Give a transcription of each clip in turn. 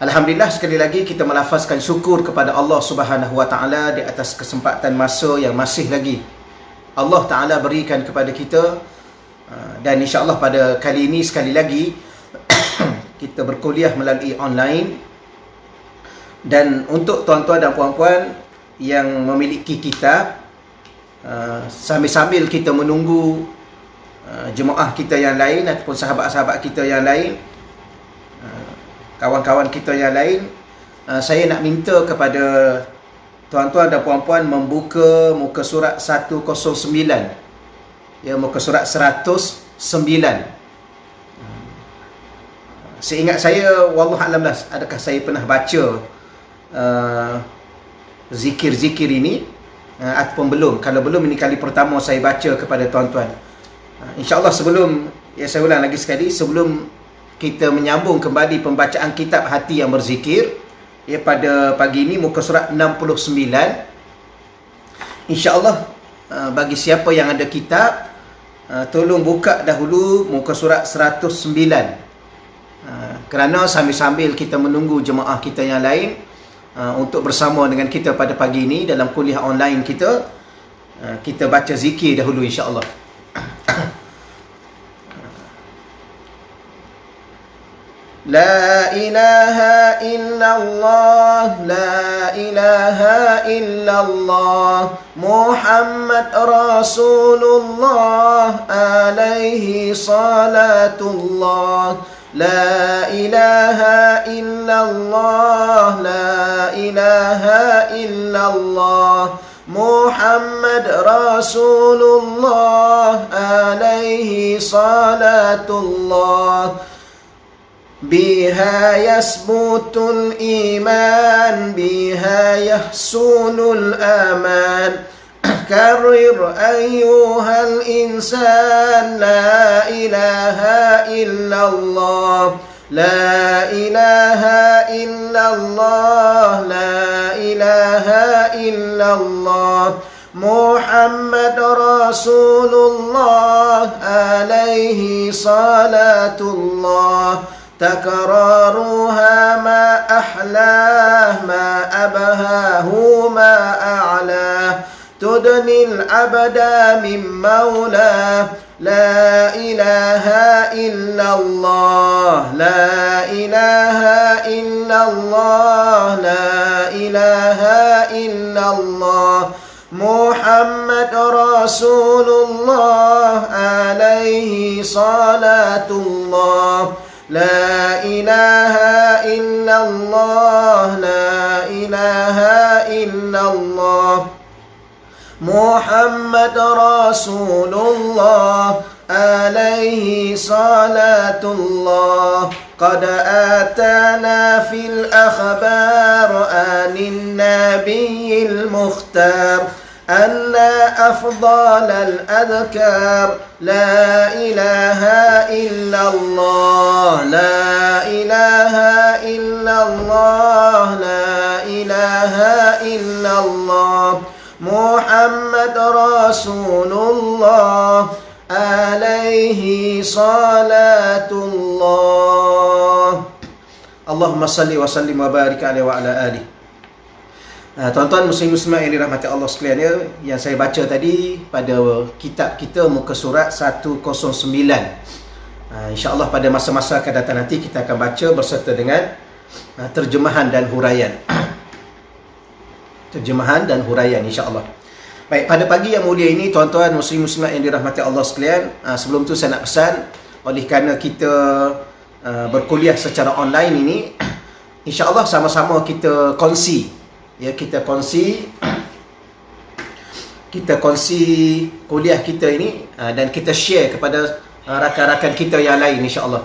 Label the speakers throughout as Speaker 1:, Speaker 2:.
Speaker 1: Alhamdulillah, sekali lagi kita melafazkan syukur kepada Allah Subhanahu Wa Taala di atas kesempatan masa yang masih lagi Allah Taala berikan kepada kita, dan insya-Allah pada kali ini sekali lagi kita berkuliah melalui online. Dan untuk tuan-tuan dan puan-puan yang memiliki kitab, sambil-sambil kita menunggu jemaah kita yang lain ataupun sahabat-sahabat kita yang lain, kawan-kawan kita yang lain, saya nak minta kepada tuan-tuan dan puan-puan membuka muka surat 109, ya, muka surat 109. Seingat saya, wallahu a'lam lah, adakah saya pernah baca zikir-zikir ini ataupun belum. Kalau belum, ini kali pertama saya baca kepada tuan-tuan. InsyaAllah sebelum, saya ulang lagi sekali, sebelum kita menyambung kembali pembacaan kitab Hati yang Berzikir, pada pagi ini muka surat 69. InsyaAllah bagi siapa yang ada kitab, tolong buka dahulu muka surat 109, kerana sambil-sambil kita menunggu jemaah kita yang lain untuk bersama dengan kita pada pagi ini dalam kuliah online kita, kita baca zikir dahulu insyaAllah. La ilaha illallah, la ilaha illallah, Muhammad Rasulullah, alaihi salatullah. La ilaha illallah, la ilaha illallah, Muhammad Rasulullah, alaihi salatullah. Biha yasbutul iman, biha yahsunul aman. Karir ayyuhal insan, la ilaha illallah, la ilaha illallah, la ilaha illallah, Muhammad Rasulullah, alaihi salatullah. تكرارها ما أحلاه ما أبهاه ما أعلاه تدني العبد من مولاه لا إله إلا الله لا إله إلا الله لا إله إلا الله محمد رسول الله عليه صلاة الله لا إله إلا الله لا إله إلا الله محمد رسول الله عليه صلاة الله قد آتانا في الأخبار عن النبي المختار أن أفضل الأذكار لا إله إلا الله لا إله إلا الله لا إله إلا الله محمد رسول الله عليه صلاة الله اللهم صل وسلم وبارك عليه وعلى آله. Tuan-tuan muslim-muslimat yang dirahmati Allah sekalian, yang saya baca tadi pada kitab kita muka surat 109. InsyaAllah pada masa-masa akan datang nanti kita akan baca berserta dengan terjemahan dan huraian. Terjemahan dan huraian insyaAllah. Baik, pada pagi yang mulia ini tuan-tuan muslim-muslimat yang dirahmati Allah sekalian, sebelum tu saya nak pesan, oleh kerana kita berkuliah secara online ini, insyaAllah sama-sama kita kongsi, kita kongsi kuliah kita ini, dan kita share kepada rakan-rakan kita yang lain insya-Allah.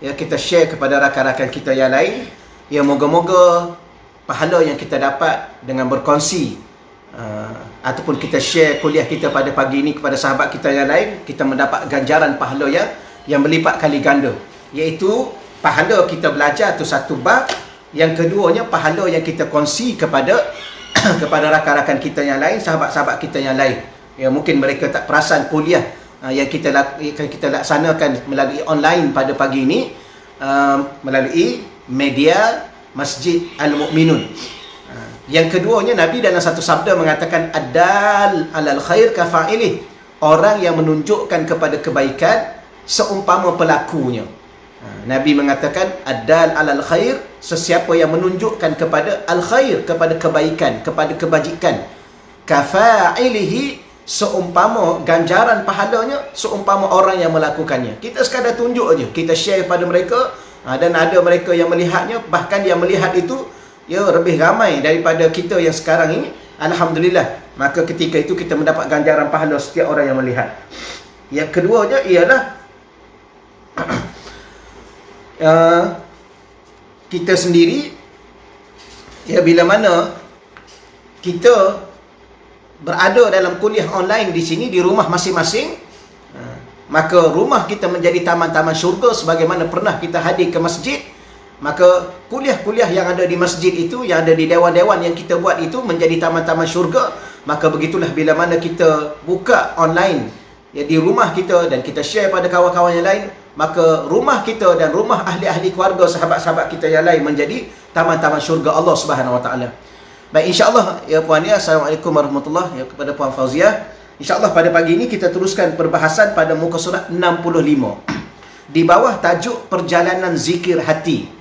Speaker 1: Kita share kepada rakan-rakan kita yang lain. Moga-moga pahala yang kita dapat dengan berkongsi ataupun kita share kuliah kita pada pagi ini kepada sahabat kita yang lain, kita mendapat ganjaran pahala yang berlipat kali ganda, iaitu pahala kita belajar tu satu bab. Yang keduanya, pahala yang kita kongsi kepada kepada rakan-rakan kita yang lain, sahabat-sahabat kita yang lain. Mungkin mereka tak perasan kuliah yang kita laksanakan melalui online pada pagi ini, melalui media Masjid Al-Mu'minun. Yang keduanya, Nabi dalam satu sabda mengatakan ad-dal 'alal khair kafa'ilih. Orang yang menunjukkan kepada kebaikan seumpama pelakunya. Nabi mengatakan ad-dal 'alal khair, sesiapa yang menunjukkan kepada al-khair, kepada kebaikan, kepada kebajikan, kafa'ilihi, seumpama ganjaran pahalanya seumpama orang yang melakukannya. Kita sekadar tunjuk aja, kita share pada mereka, dan ada mereka yang melihatnya, bahkan yang melihat itu ya lebih ramai daripada kita yang sekarang ini. Alhamdulillah, maka ketika itu kita mendapat ganjaran pahala setiap orang yang melihat. Yang keduanya ialah kita sendiri, ya, bila mana kita berada dalam kuliah online di sini, di rumah masing-masing, maka rumah kita menjadi taman-taman syurga sebagaimana pernah kita hadir ke masjid. Maka kuliah-kuliah yang ada di masjid itu, yang ada di dewan-dewan yang kita buat itu menjadi taman-taman syurga. Maka begitulah bila mana kita buka online, ya, di rumah kita, dan kita share pada kawan-kawan yang lain, maka rumah kita dan rumah ahli-ahli keluarga, sahabat-sahabat kita yang lain menjadi taman-taman syurga Allah Subhanahu Wa Taala. Baik, insya-Allah ya puan ya, Assalamualaikum warahmatullahi, ya, kepada Puan Fauziah. Insya-Allah pada pagi ini kita teruskan perbahasan pada muka surat 65 di bawah tajuk perjalanan zikir hati.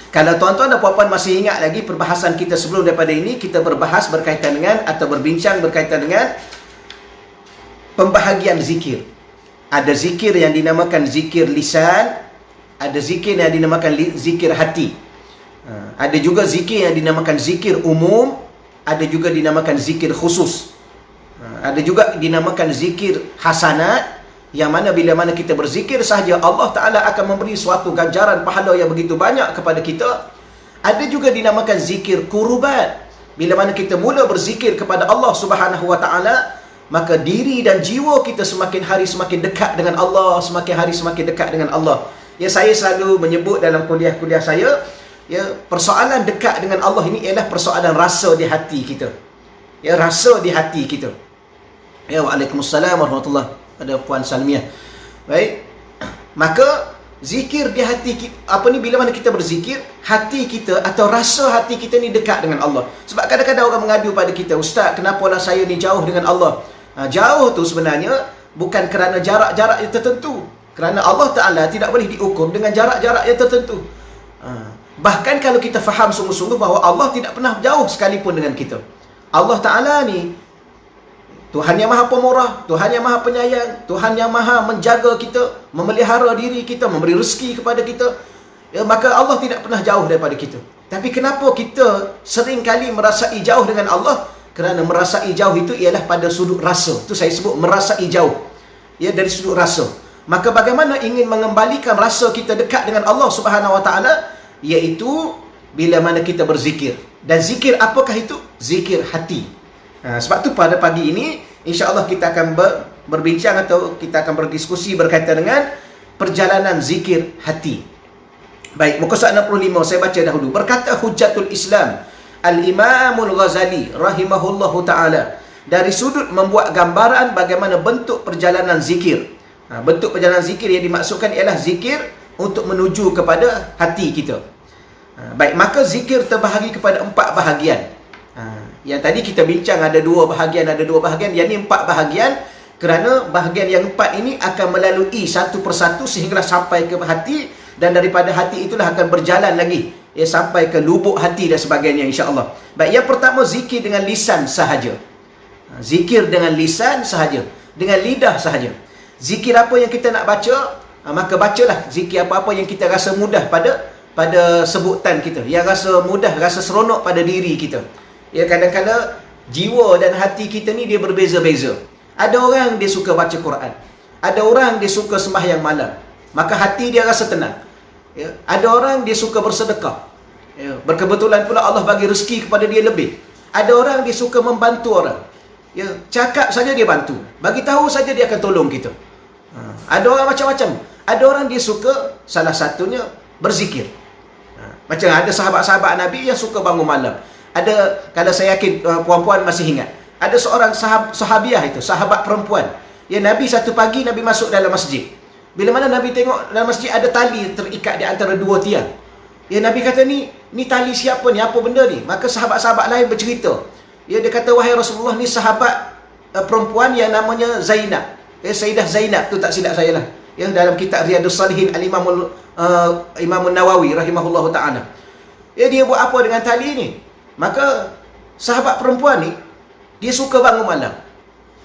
Speaker 1: Kalau tuan-tuan dan puan-puan masih ingat lagi perbahasan kita sebelum daripada ini, kita berbahas berkaitan dengan atau berbincang berkaitan dengan pembahagian zikir. Ada zikir yang dinamakan zikir lisan, ada zikir yang dinamakan zikir hati. Ada juga zikir yang dinamakan zikir umum, ada juga dinamakan zikir khusus. Ada juga dinamakan zikir hasanat, yang mana bila mana kita berzikir sahaja Allah Ta'ala akan memberi suatu ganjaran pahala yang begitu banyak kepada kita. Ada juga dinamakan zikir kurubat. Bila mana kita mula berzikir kepada Allah Subhanahu Wa Ta'ala, maka diri dan jiwa kita semakin hari semakin dekat dengan Allah, semakin hari semakin dekat dengan Allah. Ya, saya selalu menyebut dalam kuliah-kuliah saya, ya, persoalan dekat dengan Allah ini ialah persoalan rasa di hati kita. Ya, rasa di hati kita. Ya, waalaikumsalam warahmatullahi, pada Puan Salmiah. Baik. Maka zikir di hati kita, bila mana kita berzikir, hati kita atau rasa hati kita ni dekat dengan Allah. Sebab kadang-kadang orang mengadu pada kita, "Ustaz, kenapalah saya ni jauh dengan Allah?" Jauh tu sebenarnya bukan kerana jarak-jarak yang tertentu. Kerana Allah Ta'ala tidak boleh diukur dengan jarak-jarak yang tertentu. Bahkan kalau kita faham sungguh-sungguh bahawa Allah tidak pernah jauh sekalipun dengan kita. Allah Ta'ala ni Tuhan yang maha pemurah, Tuhan yang maha penyayang, Tuhan yang maha menjaga kita, memelihara diri kita, memberi rezeki kepada kita. Ya, maka Allah tidak pernah jauh daripada kita. Tapi kenapa kita sering kali merasai jauh dengan Allah? Kerana merasai jauh itu ialah pada sudut rasa. Itu saya sebut merasai jauh. Ya, dari sudut rasa. Maka bagaimana ingin mengembalikan rasa kita dekat dengan Allah Subhanahu Wa Ta'ala? Iaitu bila mana kita berzikir. Dan zikir apakah itu? Zikir hati. Sebab tu pada pagi ini insya-Allah kita akan berbincang atau kita akan berdiskusi berkaitan dengan perjalanan zikir hati. Baik, muka surat 65 saya baca dahulu. Berkata Hujjatul Islam Al-Imamul Ghazali rahimahullahu ta'ala, dari sudut membuat gambaran bagaimana bentuk perjalanan zikir. Bentuk perjalanan zikir yang dimaksudkan ialah zikir untuk menuju kepada hati kita. Baik, maka zikir terbahagi kepada 4 bahagian. Yang tadi kita bincang ada 2 bahagian, Yang ni 4 bahagian, kerana bahagian yang 4 ini akan melalui satu persatu sehingga sampai ke hati, dan daripada hati itulah akan berjalan lagi, ya, sampai ke lubuk hati dan sebagainya, insya-Allah. Baik, yang pertama zikir dengan lisan sahaja. Zikir dengan lisan sahaja, dengan lidah sahaja. Zikir apa yang kita nak baca, maka bacalah zikir apa-apa yang kita rasa mudah pada sebutan kita, yang rasa mudah, rasa seronok pada diri kita. Ya, kadang-kadang jiwa dan hati kita ni dia berbeza-beza. Ada orang dia suka baca Quran, ada orang dia suka sembahyang malam, maka hati dia rasa tenang. Ya, ada orang dia suka bersedekah. Ya, berkebetulan pula Allah bagi rezeki kepada dia lebih. Ada orang dia suka membantu orang. Ya, cakap saja dia bantu, bagi tahu saja dia akan tolong kita. Ada orang macam-macam. Ada orang dia suka, salah satunya berzikir. Macam ada sahabat-sahabat Nabi yang suka bangun malam. Ada, kalau saya yakin puan-puan masih ingat, ada seorang sahabiah itu, sahabat perempuan. Ya, Nabi satu pagi Nabi masuk dalam masjid. Bila mana Nabi tengok dalam masjid ada tali terikat di antara 2 tiang. Ya, Nabi kata ni, ni tali siapa ni, apa benda ni? Maka sahabat-sahabat lain bercerita. Dia kata, wahai Rasulullah, ni sahabat perempuan yang namanya Zainab. Sayyidah Zainab, tu tak silap saya lah. Yang dalam kitab Riyadhus Salihin Imam Nawawi rahimahullahu ta'ala. Dia buat apa dengan tali ni? Maka sahabat perempuan ni, dia suka bangun malam.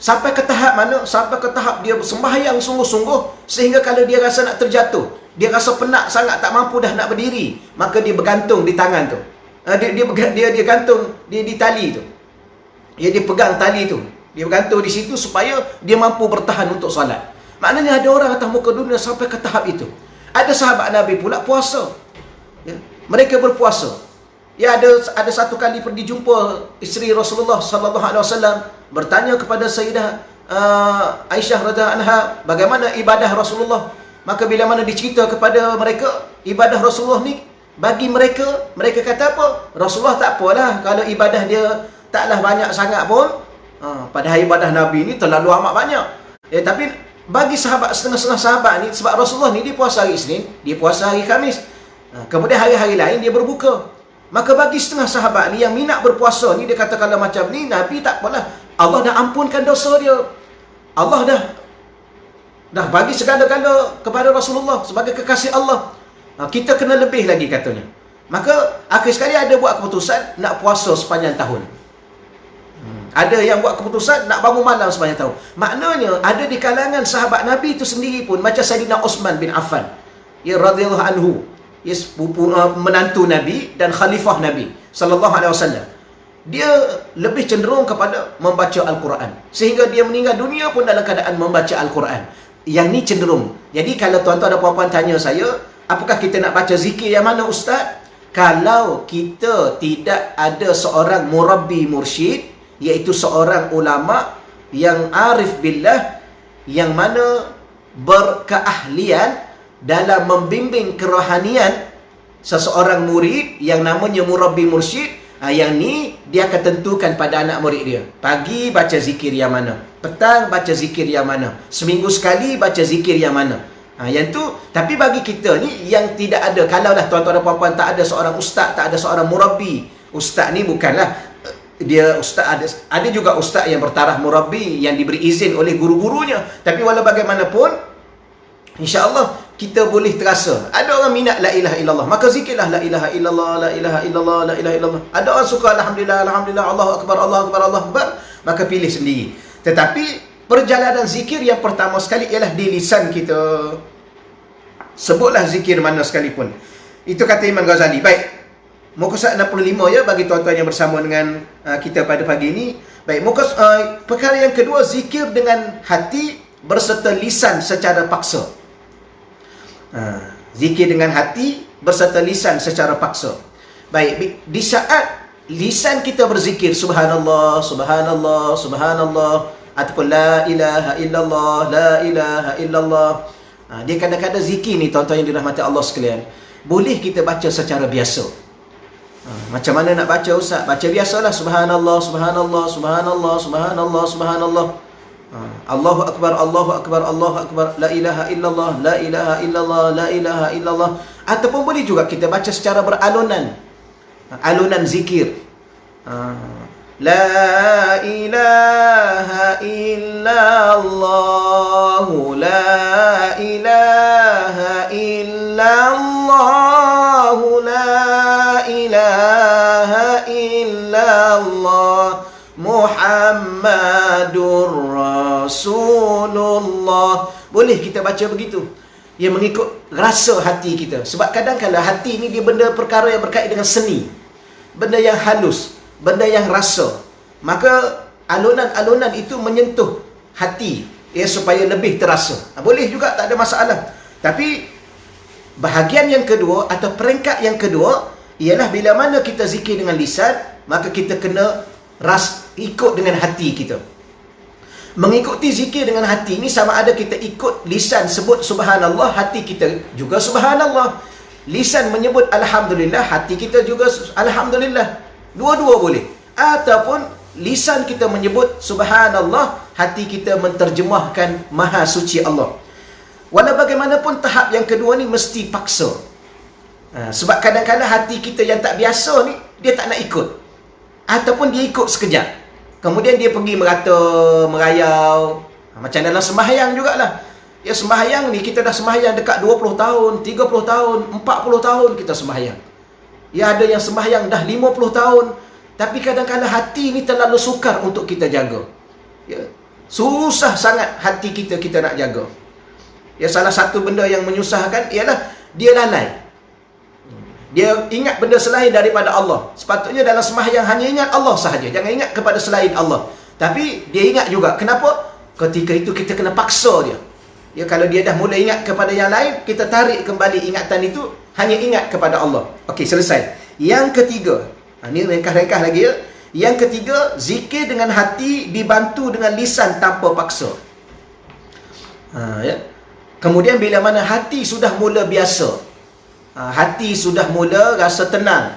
Speaker 1: Sampai ke tahap mana? Sampai ke tahap dia sembahyang sungguh-sungguh, sehingga kalau dia rasa nak terjatuh, dia rasa penat sangat, tak mampu dah nak berdiri, maka dia bergantung di tangan tu. Dia gantung di tali tu. Dia pegang tali tu. Dia bergantung di situ supaya dia mampu bertahan untuk solat. Maknanya ada orang atas muka dunia sampai ke tahap itu. Ada sahabat Nabi pula puasa. Ya, mereka berpuasa. Ya, ada satu kali pergi jumpa isteri Rasulullah sallallahu alaihi wasallam, bertanya kepada Sayyidah Aisyah radhiyallahu anha bagaimana ibadah Rasulullah. Maka bila mana dicerita kepada mereka ibadah Rasulullah ni, bagi mereka kata apa? Rasulullah tak apalah kalau ibadah dia taklah banyak sangat pun. Padahal ibadah Nabi ni terlalu amat banyak. Tapi bagi setengah-setengah sahabat ni, sebab Rasulullah ni dia puasa hari Isnin, dia puasa hari Khamis, kemudian hari-hari lain dia berbuka. Maka bagi setengah sahabat ni yang minat berpuasa ni, dia kata kalau macam ni, Nabi tak apalah, Allah dah ampunkan dosa dia. Allah dah bagi segala-gala kepada Rasulullah sebagai kekasih Allah. Kita kena lebih lagi katanya. Maka akhir sekali ada buat keputusan nak puasa sepanjang tahun. Ada yang buat keputusan nak bangun malam sepanjang tahun. Maknanya ada di kalangan sahabat Nabi itu sendiri pun, macam Sayyidina Uthman bin Affan, ya radhiyallahu anhu, ya menantu Nabi dan khalifah Nabi sallallahu alaihi wasallam. Dia lebih cenderung kepada membaca Al-Quran, sehingga dia meninggal dunia pun dalam keadaan membaca Al-Quran. Yang ni cenderung. Jadi kalau tuan-tuan dan puan-puan tanya saya, apakah kita nak baca zikir yang mana ustaz? Kalau kita tidak ada seorang murabbi mursyid, iaitu seorang ulama yang arif billah, yang mana berkeahlian dalam membimbing kerohanian seseorang murid yang namanya murabbi mursyid, yang ni dia akan tentukan pada anak murid dia. Pagi baca zikir yang mana, petang baca zikir yang mana, seminggu sekali baca zikir yang mana. Yang tu. Tapi bagi kita ni yang tidak ada, kalaulah tuan-tuan dan puan-puan tak ada seorang ustaz, tak ada seorang murabbi. Ustaz ni bukanlah dia ustaz, ada juga ustaz yang bertaraf murabbi yang diberi izin oleh guru-gurunya. Tapi walau bagaimanapun, insya-Allah kita boleh terasa. Ada orang minat la ilaha illallah, maka zikirlah la ilaha illallah, la ilaha illallah, la ilaha illallah. Ada orang suka alhamdulillah, alhamdulillah, Allahu akbar, Allahu akbar, Allahu akbar, maka pilih sendiri. Tetapi perjalanan zikir yang pertama sekali ialah di lisan kita. Sebutlah zikir mana sekalipun. Itu kata Imam Ghazali. Baik, muka surat 65 ya, bagi tuan-tuan yang bersama dengan kita pada pagi ini. Baik, perkara yang kedua, zikir dengan hati berserta lisan secara paksa. Zikir dengan hati berserta lisan secara paksa. Baik, di saat lisan kita berzikir subhanallah, subhanallah, subhanallah, ataupun la ilaha illallah, la ilaha illallah, dia kadang-kadang zikir ni tuan-tuan yang dirahmati Allah sekalian, boleh kita baca secara biasa. Macam mana nak baca ustaz? Baca biasalah, subhanallah, subhanallah, subhanallah, subhanallah, subhanallah, Allahu akbar, Allahu akbar, Allahu akbar, la ilaha illallah, la ilaha illallah, la ilaha illallah. Ataupun boleh juga kita baca secara beralunan, alunan zikir. La ilaha illallah, la ilaha illallah, la ilaha illallah, Muhammadur Rasulullah. Boleh kita baca begitu, ia mengikut rasa hati kita. Sebab kadang-kadang hati ni dia benda perkara yang berkait dengan seni, benda yang halus, benda yang rasa. Maka alunan-alunan itu menyentuh hati, ya, supaya lebih terasa. Boleh juga, tak ada masalah. Tapi bahagian yang kedua atau peringkat yang kedua ialah bila mana kita zikir dengan lisan, maka kita kena ikut dengan hati kita. Mengikuti zikir dengan hati ni sama ada kita ikut lisan sebut subhanallah, hati kita juga subhanallah. Lisan menyebut alhamdulillah, hati kita juga alhamdulillah. Dua-dua boleh. Ataupun lisan kita menyebut subhanallah, hati kita menterjemahkan maha suci Allah. Walau bagaimanapun tahap yang kedua ni mesti paksa. Sebab kadang-kadang hati kita yang tak biasa ni, dia tak nak ikut. Ataupun dia ikut sekejap. Kemudian dia pergi merata, merayau. Macam dalam sembahyang jugalah. Ya, sembahyang ni kita dah sembahyang dekat 20 tahun, 30 tahun, 40 tahun kita sembahyang. Ya, ada yang sembahyang dah 50 tahun. Tapi kadang-kadang hati ni terlalu sukar untuk kita jaga. Ya, susah sangat hati kita nak jaga. Ya, salah satu benda yang menyusahkan ialah dia lalai. Dia ingat benda selain daripada Allah. Sepatutnya dalam sembahyang hanya ingat Allah sahaja. Jangan ingat kepada selain Allah. Tapi dia ingat juga. Kenapa? Ketika itu kita kena paksa dia. Ya, kalau dia dah mula ingat kepada yang lain, kita tarik kembali ingatan itu, hanya ingat kepada Allah. Okey, selesai. Yang ketiga, ini ringkas-ringkas lagi ya. Yang ketiga, zikir dengan hati dibantu dengan lisan tanpa paksa. Ya. Kemudian bila mana hati sudah mula biasa, hati sudah mula rasa tenang,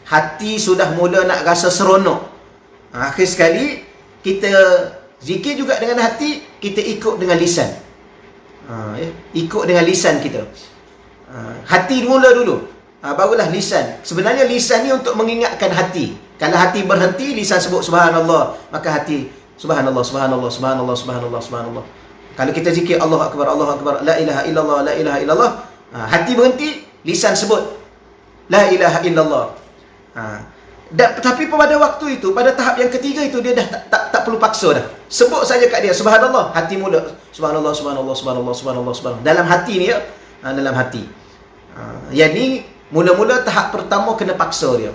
Speaker 1: hati sudah mula nak rasa seronok, akhir sekali kita zikir juga dengan hati, kita ikut dengan lisan. Ya. Ikut dengan lisan kita. Hati mula dulu, barulah lisan. Sebenarnya lisan ni untuk mengingatkan hati. Kalau hati berhenti, lisan sebut subhanallah, maka hati subhanallah, subhanallah, subhanallah, subhanallah, subhanallah. Kalau kita zikir Allahu akbar, Allahu akbar, la ilaha illallah, la ilaha illallah, hati berhenti, lisan sebut la ilaha illallah. Tapi pada waktu itu, pada tahap yang ketiga itu, dia dah tak perlu paksa dah. Sebut saja kat dia subhanallah, hati mula subhanallah, subhanallah, subhanallah, subhanallah, subhanallah. Dalam hati ni ya, dalam hati. Yang ni mula-mula tahap pertama kena paksa dia.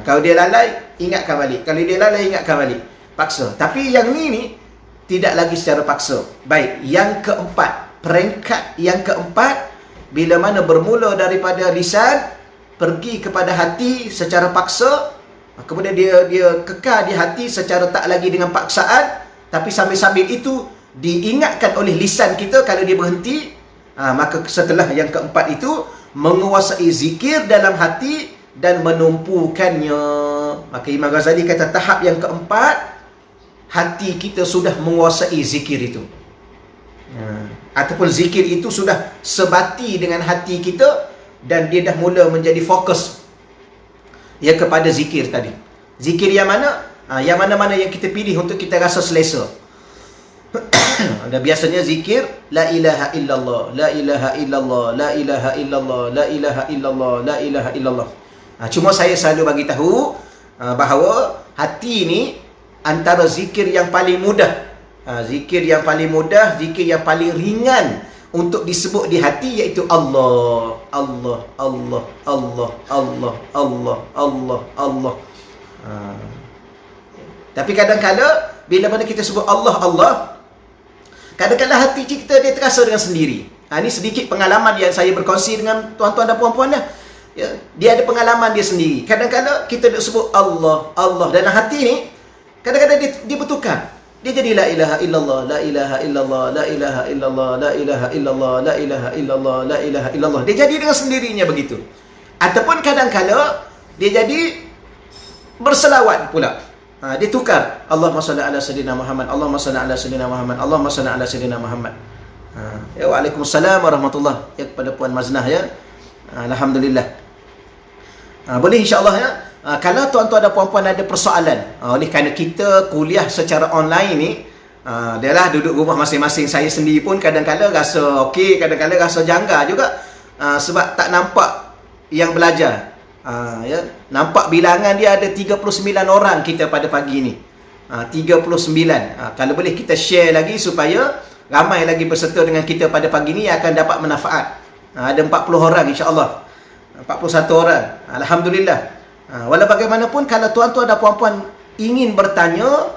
Speaker 1: Kalau dia lalai, ingatkan balik. Kalau dia lalai, ingatkan balik. Paksa. Tapi yang ni tidak lagi secara paksa. Baik, yang keempat, peringkat yang keempat, bila mana bermula daripada lisan pergi kepada hati secara paksa, kemudian dia kekal di hati secara tak lagi dengan paksaan, tapi sambil-sambil itu diingatkan oleh lisan kita kalau dia berhenti. Maka setelah yang keempat itu, menguasai zikir dalam hati dan menumpukannya. Maka Imam Ghazali kata tahap yang keempat, hati kita sudah menguasai zikir itu. Ataupun zikir itu sudah sebati dengan hati kita, dan dia dah mula menjadi fokus ya kepada zikir tadi. Zikir yang mana? Yang mana-mana yang kita pilih untuk kita rasa selesa. Dan biasanya zikir la ilaha illallah, la ilaha illallah, la ilaha illallah, la ilaha illallah, la ilaha illallah. Cuma saya selalu bagi tahu bahawa hati ni antara zikir yang paling mudah. Zikir yang paling mudah, zikir yang paling ringan untuk disebut di hati, iaitu Allah, Allah, Allah, Allah, Allah, Allah, Allah, Allah. Tapi kadang-kadang bila mana kita sebut Allah, Allah, kadang-kadang hati kita dia terasa dengan sendiri. Ini sedikit pengalaman yang saya berkongsi dengan tuan-tuan dan puan-puan dah. Ya, dia ada pengalaman dia sendiri. Kadang-kadang kita duk sebut Allah, Allah, dalam hati ni kadang-kadang dia bertukar. Dia jadi la ilaha illallah, la ilaha illallah, la ilaha illallah, la ilaha illallah, la ilaha illallah, la ilaha illallah. Dia jadi dengan sendirinya begitu. Ataupun kadang-kadang dia jadi berselawat pula. Dia tukar. Allahumma salli ala sayyidina Muhammad, Allahumma salli ala sayyidina Muhammad, Allahumma salli ala sayyidina Muhammad. Ya, waalaikumsalam warahmatullahi ya kepada Puan Maznah ya. Alhamdulillah. Boleh insya-Allah ya. Kalau tuan-tuan dan puan-puan ada persoalan, oleh kerana kita kuliah secara online ni, dia lah duduk rumah masing-masing. Saya sendiri pun kadang-kadang rasa okey, kadang-kadang rasa janggal juga, sebab tak nampak yang belajar. Ya, nampak bilangan dia ada 39 orang kita pada pagi ni. 39. Kalau boleh kita share lagi supaya ramai lagi peserta dengan kita pada pagi ni yang akan dapat manfaat. Ada 40 orang insya-Allah. 41 orang. Alhamdulillah. Walau bagaimanapun, kalau tuan-tuan dan puan-puan ingin bertanya,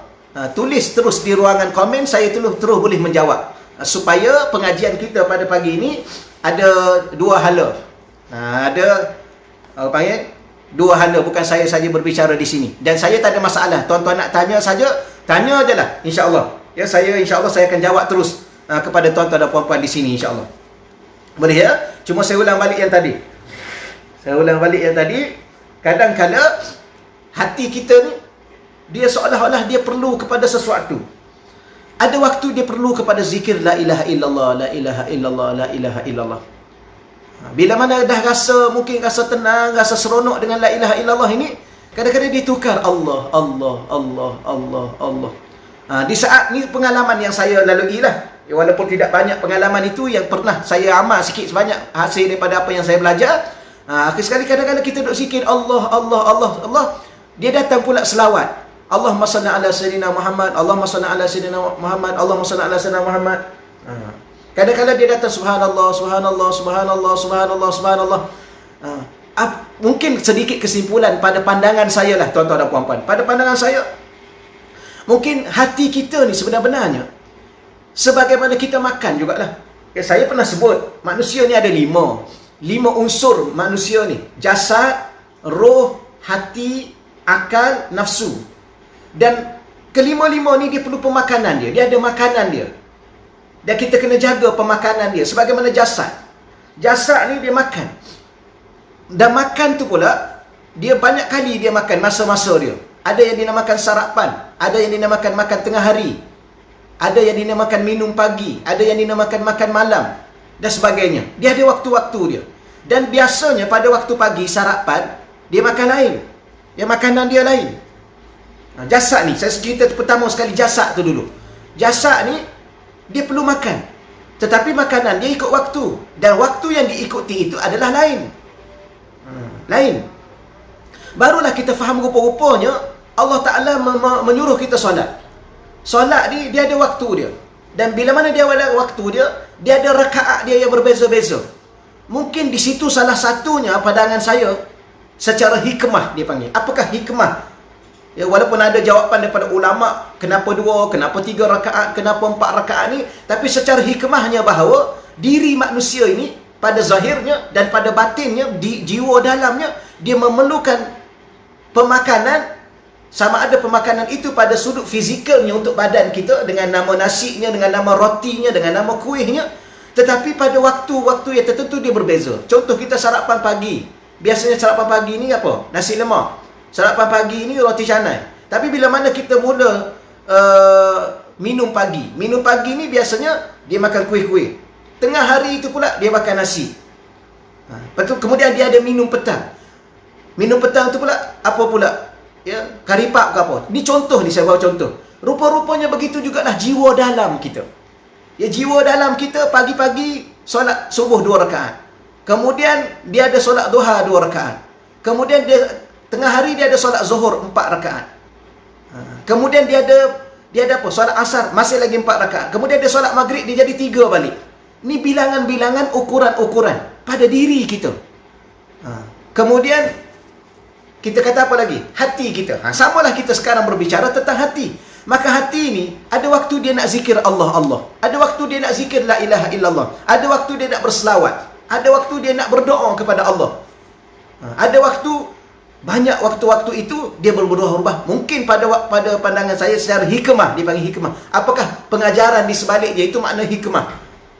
Speaker 1: tulis terus di ruangan komen, saya terus boleh menjawab. Supaya pengajian kita pada pagi ini ada dua hala. Ada apa panggil? Dua hala, bukan saya saja berbicara di sini. Dan saya tak ada masalah. Tuan-tuan nak tanya saja, tanya ajalah insya-Allah. Ya, saya insya-Allah saya akan jawab terus kepada tuan-tuan dan puan-puan di sini insya-Allah. Boleh ya? Cuma saya ulang balik yang tadi. Kadang-kadang hati kita ni dia seolah-olah dia perlu kepada sesuatu. Ada waktu dia perlu kepada zikir la ilaha illallah, la ilaha illallah, la ilaha illallah. Bila mana dah rasa, mungkin rasa tenang, rasa seronok dengan la ilaha illallah ini, kadang-kadang dia tukar Allah, Allah, Allah, Allah, Allah. Di saat ni pengalaman yang saya lalui lah. Walaupun tidak banyak pengalaman itu, yang pernah saya amal sikit sebanyak hasil daripada apa yang saya belajar. Sekali kadang-kadang kita duduk zikir Allah, Allah, Allah, Allah. Dia datang pula selawat. Allahumma salli ala sayyidina Muhammad, Allahumma salli ala sayyidina Muhammad, Allahumma salli ala sayyidina Muhammad. Kadang-kadang dia datang subhanallah, subhanallah, subhanallah, subhanallah, subhanallah. Mungkin sedikit kesimpulan pada pandangan saya lah, tuan-tuan dan puan-puan. Pada pandangan saya, mungkin hati kita ni sebenarnya sebagaimana kita makan jugalah. Saya pernah sebut, manusia ni ada lima unsur manusia ni. Jasad, roh, hati, akal, nafsu. Dan kelima-lima ni dia perlu pemakanan dia. Dia ada makanan dia. Dan kita kena jaga pemakanan dia. Sebagaimana jasad. Jasad ni dia makan. Dan makan tu pula, dia banyak kali dia makan masa-masa dia. Ada yang dinamakan sarapan. Ada yang dinamakan makan tengah hari. Ada yang dinamakan minum pagi. Ada yang dinamakan makan malam. Dan sebagainya. Dia ada waktu-waktu dia. Dan biasanya pada waktu pagi sarapan, dia makan lain. Dia makanan dia lain. Jasad ni, saya cerita pertama sekali jasad tu dulu. Jasad ni, dia perlu makan. Tetapi makanan dia ikut waktu. Dan waktu yang diikuti itu adalah lain. Lain. Barulah kita faham rupa-rupanya Allah Ta'ala menyuruh kita solat. Solat ni, dia ada waktu dia. Dan bila mana dia ada waktu dia, dia ada rakaat dia yang berbeza-beza. Mungkin di situ salah satunya pandangan saya, secara hikmah dia panggil. Apakah hikmah? Ya, walaupun ada jawapan daripada ulama, kenapa 2, kenapa 3 rakaat, kenapa 4 rakaat ni, tapi secara hikmahnya bahawa diri manusia ini pada zahirnya dan pada batinnya, di jiwa dalamnya, dia memerlukan pemakanan. Sama ada pemakanan itu pada sudut fizikalnya untuk badan kita, dengan nama nasinya, dengan nama rotinya, dengan nama kuihnya. Tetapi pada waktu-waktu yang tertentu dia berbeza. Contoh kita sarapan pagi. Biasanya sarapan pagi ni apa? Nasi lemak. Sarapan pagi ni roti canai. Tapi bila mana kita mula minum pagi. Minum pagi ni biasanya dia makan kuih-kuih. Tengah hari itu pula dia makan nasi. Kemudian dia ada minum petang. Minum petang tu pula apa pula? Ya, karipap ke apa. Ni contoh ni, saya bawa contoh. Rupa-rupanya begitu jugalah jiwa dalam kita. Ya, jiwa dalam kita pagi-pagi solat subuh 2 rakaat. Kemudian dia ada solat duha 2 rakaat. Kemudian dia tengah hari dia ada solat zuhur 4 rakaat. Kemudian dia ada apa? Solat asar masih lagi 4 rakaat. Kemudian dia solat maghrib dia jadi 3 balik. Ni bilangan-bilangan, ukuran-ukuran pada diri kita. Kemudian kita kata apa lagi? Hati kita. Samalah kita sekarang berbicara tentang hati. Maka hati ni, ada waktu dia nak zikir Allah, Allah. Ada waktu dia nak zikir la ilaha illallah. Ada waktu dia nak berselawat. Ada waktu dia nak berdoa kepada Allah. Ada waktu, banyak waktu-waktu itu, dia berubah-ubah. Mungkin pada pandangan saya secara hikmah, dipanggil hikmah. Apakah pengajaran di sebaliknya itu makna hikmah?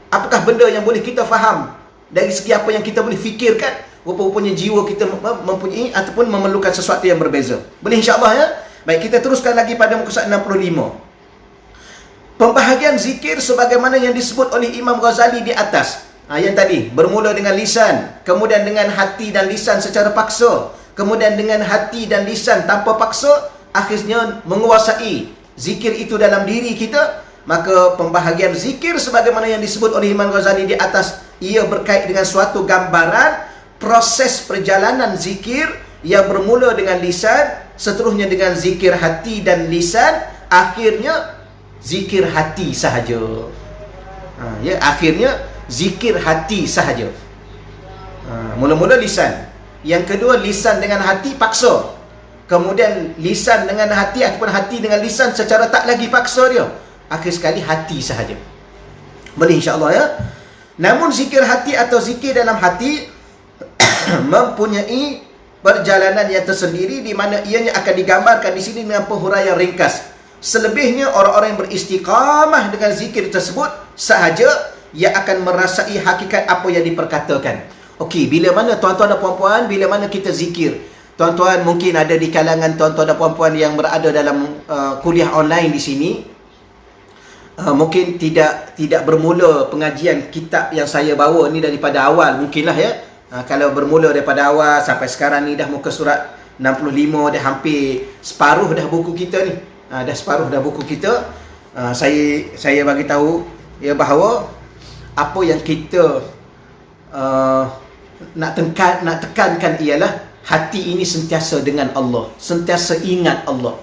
Speaker 1: Apakah benda yang boleh kita faham dari segi apa yang kita boleh fikirkan? Rupa-rupanya jiwa kita mempunyai ataupun memerlukan sesuatu yang berbeza. Boleh insya-Allah ya? Baik, kita teruskan lagi pada muka surat 65. Pembahagian zikir sebagaimana yang disebut oleh Imam Ghazali di atas. Yang tadi, bermula dengan lisan, kemudian dengan hati dan lisan secara paksa, kemudian dengan hati dan lisan tanpa paksa, akhirnya menguasai zikir itu dalam diri kita. Maka pembahagian zikir sebagaimana yang disebut oleh Imam Ghazali di atas, ia berkait dengan suatu gambaran proses perjalanan zikir yang bermula dengan lisan, seterusnya dengan zikir hati dan lisan, akhirnya zikir hati sahaja. Akhirnya zikir hati sahaja. Mula-mula lisan. Yang kedua, lisan dengan hati paksa. Kemudian lisan dengan hati ataupun hati dengan lisan secara tak lagi paksa dia. Akhir sekali hati sahaja. Boleh insya-Allah ya. Namun zikir hati atau zikir dalam hati mempunyai perjalanan yang tersendiri, di mana ianya akan digambarkan di sini dengan penghuraian ringkas. Selebihnya orang-orang yang beristiqamah dengan zikir tersebut sahaja yang akan merasai hakikat apa yang diperkatakan. Okey, bila mana tuan-tuan dan puan-puan, bila mana kita zikir, tuan-tuan mungkin ada di kalangan tuan-tuan dan puan-puan yang berada dalam kuliah online di sini. mungkin tidak bermula pengajian kitab yang saya bawa ni daripada awal, mungkinlah ya. Kalau bermula daripada awal sampai sekarang ni dah muka surat 65, dah hampir separuh dah buku kita ni. Dah separuh dah buku kita. Saya bagi tahu ya bahawa apa yang kita nak tekankan ialah hati ini sentiasa dengan Allah, sentiasa ingat Allah.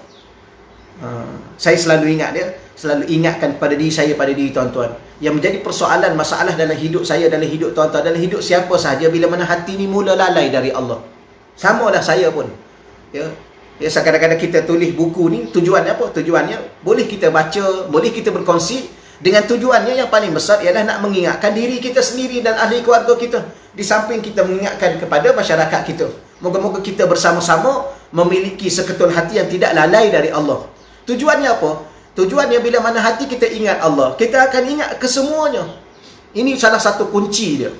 Speaker 1: Saya selalu ingat dia, selalu ingatkan pada diri saya, pada diri tuan-tuan. Yang menjadi persoalan, masalah dalam hidup saya, dalam hidup tuan-tuan, dalam hidup siapa sahaja, bila mana hati ni mula lalai dari Allah. Samalah saya pun. Ya, kadang-kadang kita tulis buku ni, tujuannya apa? Tujuannya boleh kita baca, boleh kita berkongsi, dengan tujuannya yang paling besar ialah nak mengingatkan diri kita sendiri dan ahli keluarga kita. Di samping kita mengingatkan kepada masyarakat kita. Moga-moga kita bersama-sama memiliki seketul hati yang tidak lalai dari Allah. Tujuannya apa? Tujuannya bila mana hati kita ingat Allah, kita akan ingat kesemuanya. Ini salah satu kunci dia.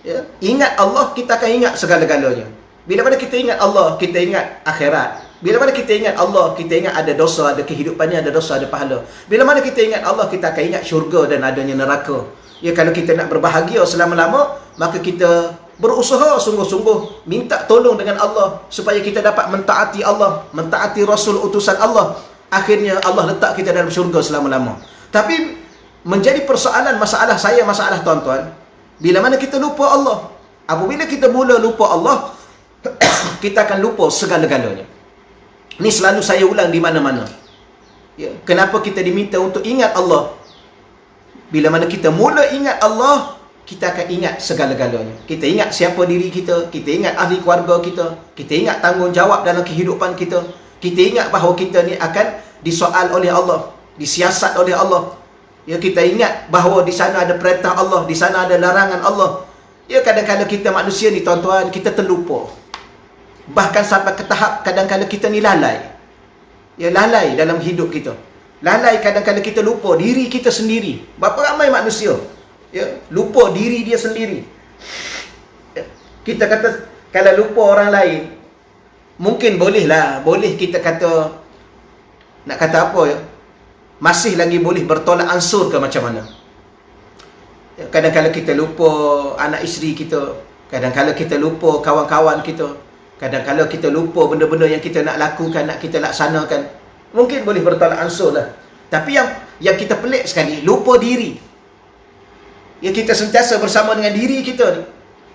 Speaker 1: Ya? Ingat Allah, kita akan ingat segala-galanya. Bila mana kita ingat Allah, kita ingat akhirat. Bila mana kita ingat Allah, kita ingat ada dosa, ada kehidupannya, ada dosa, ada pahala. Bila mana kita ingat Allah, kita akan ingat syurga dan adanya neraka. Ya, kalau kita nak berbahagia selama-lama, maka kita berusaha sungguh-sungguh minta tolong dengan Allah supaya kita dapat mentaati Allah, mentaati Rasul utusan Allah. Akhirnya Allah letak kita dalam syurga selama-lama. Tapi menjadi persoalan, masalah saya, masalah tuan-tuan, bila mana kita lupa Allah. Apabila kita mula lupa Allah, kita akan lupa segala-galanya. Ini selalu saya ulang di mana-mana. Ya, kenapa kita diminta untuk ingat Allah? Bila mana kita mula ingat Allah, kita akan ingat segala-galanya. Kita ingat siapa diri kita, kita ingat ahli keluarga kita ingat tanggungjawab dalam kehidupan kita ingat bahawa kita ni akan disoal oleh Allah, disiasat oleh Allah. Ya, kita ingat bahawa di sana ada perintah Allah, di sana ada larangan Allah. Ya, kadang-kadang kita manusia ni tuan-tuan, kita terlupa. Bahkan sampai ke tahap kadang-kadang kita ni lalai. Ya, lalai dalam hidup kita. Lalai kadang-kadang kita lupa diri kita sendiri. Berapa ramai manusia ya, lupa diri dia sendiri. Ya, kita kata kalau lupa orang lain, mungkin boleh kita kata, nak kata apa ya, masih lagi boleh bertolak ansur ke macam mana. Ya, kadang-kadang kita lupa anak isteri kita, kadang-kadang kita lupa kawan-kawan kita, kadang-kadang kita lupa benda-benda yang kita nak lakukan, nak kita laksanakan. Mungkin boleh bertolak ansur lah. Tapi yang kita pelik sekali, lupa diri. Ya, kita sentiasa bersama dengan diri kita ni.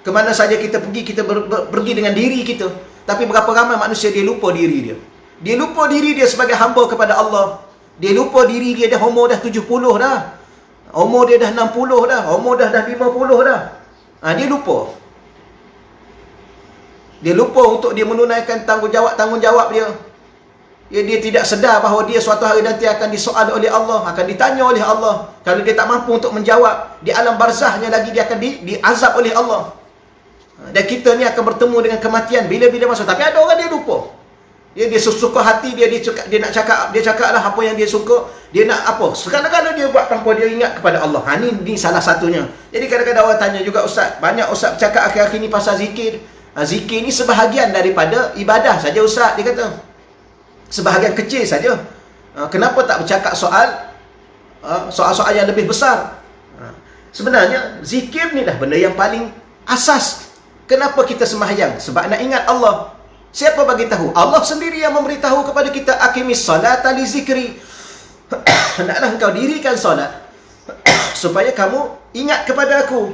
Speaker 1: Kemana saja kita pergi, kita pergi dengan diri kita. Tapi berapa ramai manusia dia lupa diri dia. Dia lupa diri dia sebagai hamba kepada Allah. Dia lupa diri dia dah umur dah 70 dah. Umur dia dah 60 dah. Umur dah 50 dah. Dia lupa. Dia lupa untuk dia menunaikan tanggungjawab dia. Ya, dia tidak sedar bahawa dia suatu hari nanti akan disoal oleh Allah, akan ditanya oleh Allah. Kalau dia tak mampu untuk menjawab, di alam barzahnya lagi dia akan diazab oleh Allah. Dan kita ni akan bertemu dengan kematian bila-bila masa. Tapi ada orang dia lupa. Ya, dia suka hati dia nak cakap, dia cakaplah apa yang dia suka, dia nak apa. Sekadang-kadang dia buat tanpa dia ingat kepada Allah. Ni salah satunya. Jadi kadang-kadang orang tanya juga, Ustaz, banyak Ustaz cakap akhir-akhir ni pasal zikir. Zikir ni sebahagian daripada ibadah saja Ustaz, dia kata. Sebahagian kecil saja. Kenapa tak bercakap soal-soal yang lebih besar? Sebenarnya zikir ni dah benda yang paling asas. Kenapa kita sembahyang? Sebab nak ingat Allah. Siapa bagi tahu? Allah sendiri yang memberitahu kepada kita, aqimis salata li zikri. Hendaklah engkau dirikan solat supaya kamu ingat kepada aku.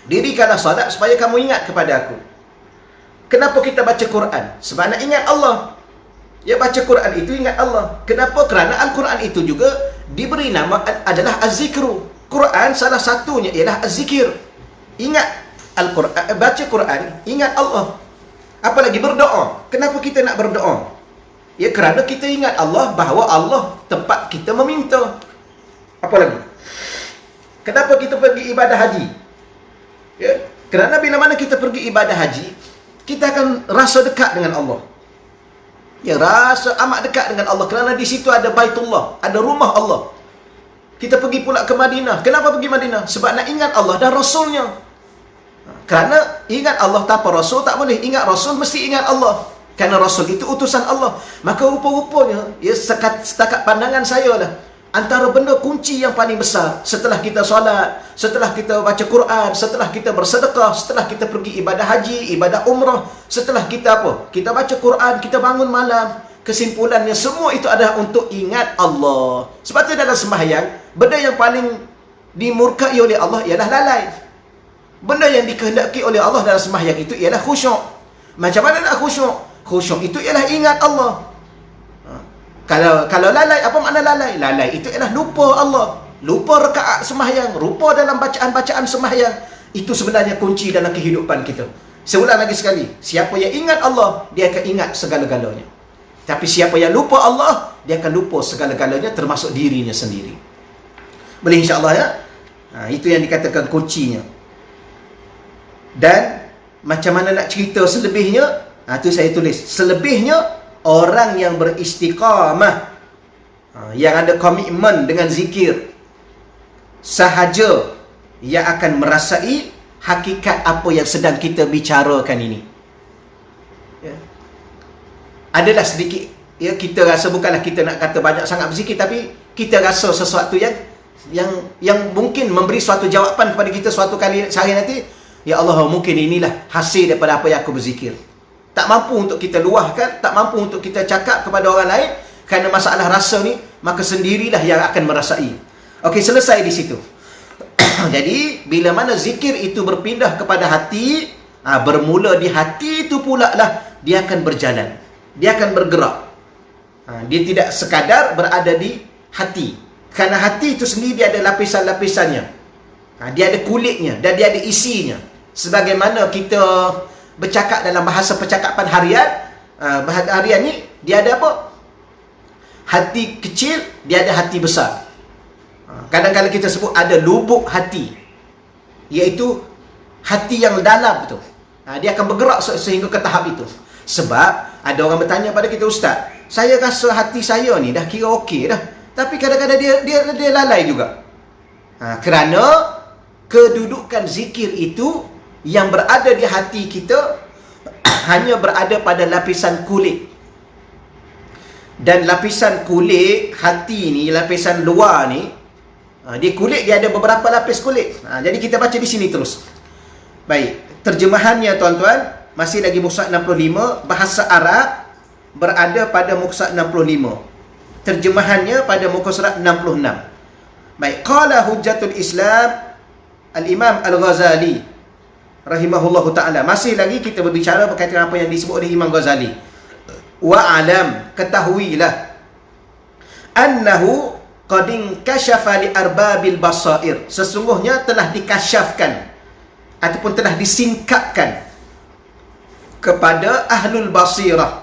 Speaker 1: Dirikanlah solat supaya kamu ingat kepada aku. Kenapa kita baca Quran? Sebab nak ingat Allah. Ya, baca Quran itu ingat Allah. Kenapa? Kerana Al-Quran itu juga diberi nama adalah Az-Zikru. Quran salah satunya ialah Az-Zikir. Ingat Al-Quran, baca Quran, ingat Allah. Apalagi berdoa. Kenapa kita nak berdoa? Ya, kerana kita ingat Allah, bahawa Allah tempat kita meminta. Apa lagi? Kenapa kita pergi ibadah haji? Ya, kerana bila mana kita pergi ibadah haji, kita akan rasa dekat dengan Allah. Ya, rasa amat dekat dengan Allah. Kerana di situ ada Baitullah, ada rumah Allah. Kita pergi pula ke Madinah. Kenapa pergi Madinah? Sebab nak ingat Allah dan Rasulnya. Kerana ingat Allah tanpa Rasul tak boleh. Ingat Rasul mesti ingat Allah. Kerana Rasul itu utusan Allah. Maka rupa-rupanya, ya, setakat pandangan saya lah, antara benda kunci yang paling besar setelah kita solat, setelah kita baca Quran, setelah kita bersedekah, setelah kita pergi ibadah haji, ibadah umrah, setelah kita apa? Kita baca Quran, kita bangun malam. Kesimpulannya semua itu adalah untuk ingat Allah. Sebab itu dalam sembahyang, benda yang paling dimurkai oleh Allah ialah lalai. Benda yang dikehendaki oleh Allah dalam sembahyang itu ialah khusyuk. Macam mana nak khusyuk? Khusyuk itu ialah ingat Allah. Kalau lalai, apa makna lalai? Lalai itu ialah lupa Allah. Lupa rakaat sembahyang, lupa dalam bacaan-bacaan sembahyang. Itu sebenarnya kunci dalam kehidupan kita. Saya ulang lagi sekali. Siapa yang ingat Allah, dia akan ingat segala-galanya. Tapi siapa yang lupa Allah, dia akan lupa segala-galanya termasuk dirinya sendiri. Boleh insya-Allah ya? Itu yang dikatakan kuncinya. Dan macam mana nak cerita selebihnya? Itu saya tulis. Selebihnya, orang yang beristiqamah, yang ada komitmen dengan zikir, sahaja yang akan merasai hakikat apa yang sedang kita bicarakan ini. Ya. Adalah sedikit, ya, kita rasa, bukanlah kita nak kata banyak sangat berzikir, tapi kita rasa sesuatu yang mungkin memberi suatu jawapan kepada kita suatu kali sehari nanti. Ya Allah, mungkin inilah hasil daripada apa yang aku berzikir. Tak mampu untuk kita luahkan, tak mampu untuk kita cakap kepada orang lain kerana masalah rasa ni, maka sendirilah yang akan merasai. Okey, selesai di situ. Jadi bila mana zikir itu berpindah kepada hati, bermula di hati itu pula lah dia akan berjalan, dia akan bergerak. Dia tidak sekadar berada di hati, kerana hati itu sendiri dia ada lapisan-lapisannya. Dia ada kulitnya dan dia ada isinya. Sebagaimana kita bercakap dalam bahasa percakapan harian, harian ni dia ada apa? Hati kecil, dia ada hati besar. Kadang-kadang kita sebut ada lubuk hati, iaitu hati yang dalam tu. Dia akan bergerak sehingga ke tahap itu. Sebab ada orang bertanya pada kita, Ustaz, saya rasa hati saya ni dah kira okey dah, tapi kadang-kadang dia lalai juga. Kerana kedudukan zikir itu yang berada di hati kita hanya berada pada lapisan kulit. Dan lapisan kulit hati ni, lapisan luar ni, dia kulit, dia ada beberapa lapis kulit. Jadi kita baca di sini terus. Baik, terjemahannya tuan-tuan, masih lagi muka 65, bahasa Arab berada pada muka 65. Terjemahannya pada muka surat 66. Baik, qala hujjatul Islam Al-Imam Al-Ghazali rahimahullahu ta'ala. Masih lagi kita berbicara berkaitan apa yang disebut oleh Imam Ghazali. Wa alam, ketahuilah, annahu qadin kasyafa li arbabil basair, sesungguhnya telah dikasyafkan ataupun telah disingkapkan kepada ahlul basirah.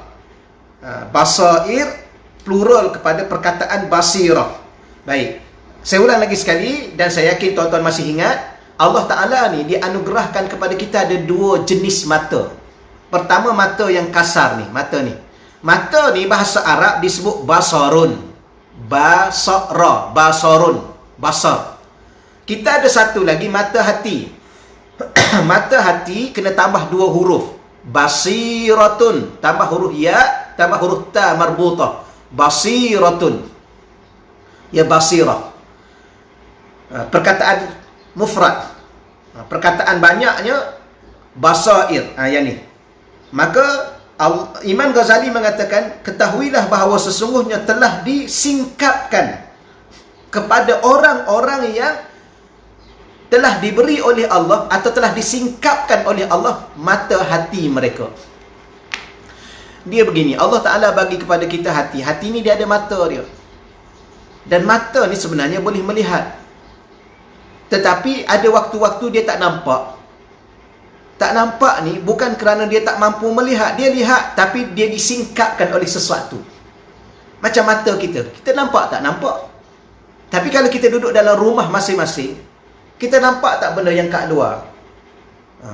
Speaker 1: Basair plural kepada perkataan basirah. Baik, saya ulang lagi sekali, dan saya yakin tuan-tuan masih ingat, Allah Ta'ala ni dianugerahkan kepada kita ada dua jenis mata. Pertama, mata yang kasar ni, mata ni. Mata ni bahasa Arab disebut basarun. Basara, basarun, basar. Kita ada satu lagi, mata hati. Mata hati kena tambah dua huruf. Basiratun, tambah huruf ya, tambah huruf ta marbutah. Basiratun. Ya, basirah. Perkataan mufrad. Perkataan banyaknya basair. Yang ni. Maka Imam Ghazali mengatakan, ketahuilah bahawa sesungguhnya telah disingkapkan kepada orang-orang yang telah diberi oleh Allah atau telah disingkapkan oleh Allah mata hati mereka. Dia begini, Allah Ta'ala bagi kepada kita hati. Hati ni dia ada mata dia. Dan mata ni sebenarnya boleh melihat. Tetapi ada waktu-waktu dia tak nampak. Tak nampak ni bukan kerana dia tak mampu melihat. Dia lihat tapi dia disingkapkan oleh sesuatu. Macam mata kita. Kita nampak tak? Nampak. Tapi kalau kita duduk dalam rumah masing-masing, kita nampak tak benda yang kat luar?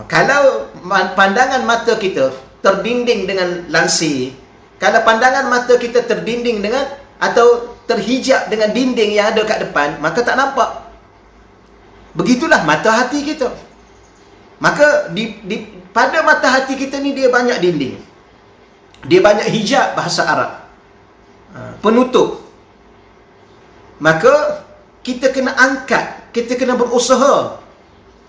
Speaker 1: Kalau pandangan mata kita terdinding dengan lansir, kalau pandangan mata kita terdinding dengan atau terhijab dengan dinding yang ada kat depan, maka tak nampak. Begitulah mata hati kita. Maka pada mata hati kita ni dia banyak dinding. Dia banyak hijab bahasa Arab. Penutup. Maka kita kena angkat, kita kena berusaha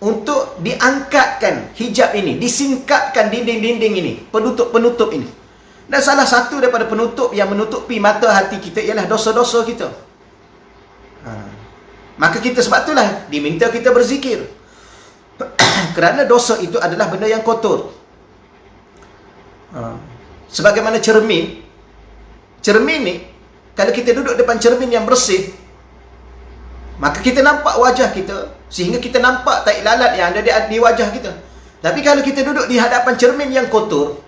Speaker 1: untuk diangkatkan hijab ini, disingkapkan dinding-dinding ini, penutup-penutup ini. Dan salah satu daripada penutup yang menutupi mata hati kita ialah dosa-dosa kita. Maka kita, sebab itulah diminta kita berzikir. Kerana dosa itu adalah benda yang kotor. Sebagaimana cermin. Cermin ni, kalau kita duduk depan cermin yang bersih, maka kita nampak wajah kita, sehingga kita nampak tai lalat yang ada di wajah kita. Tapi kalau kita duduk di hadapan cermin yang kotor,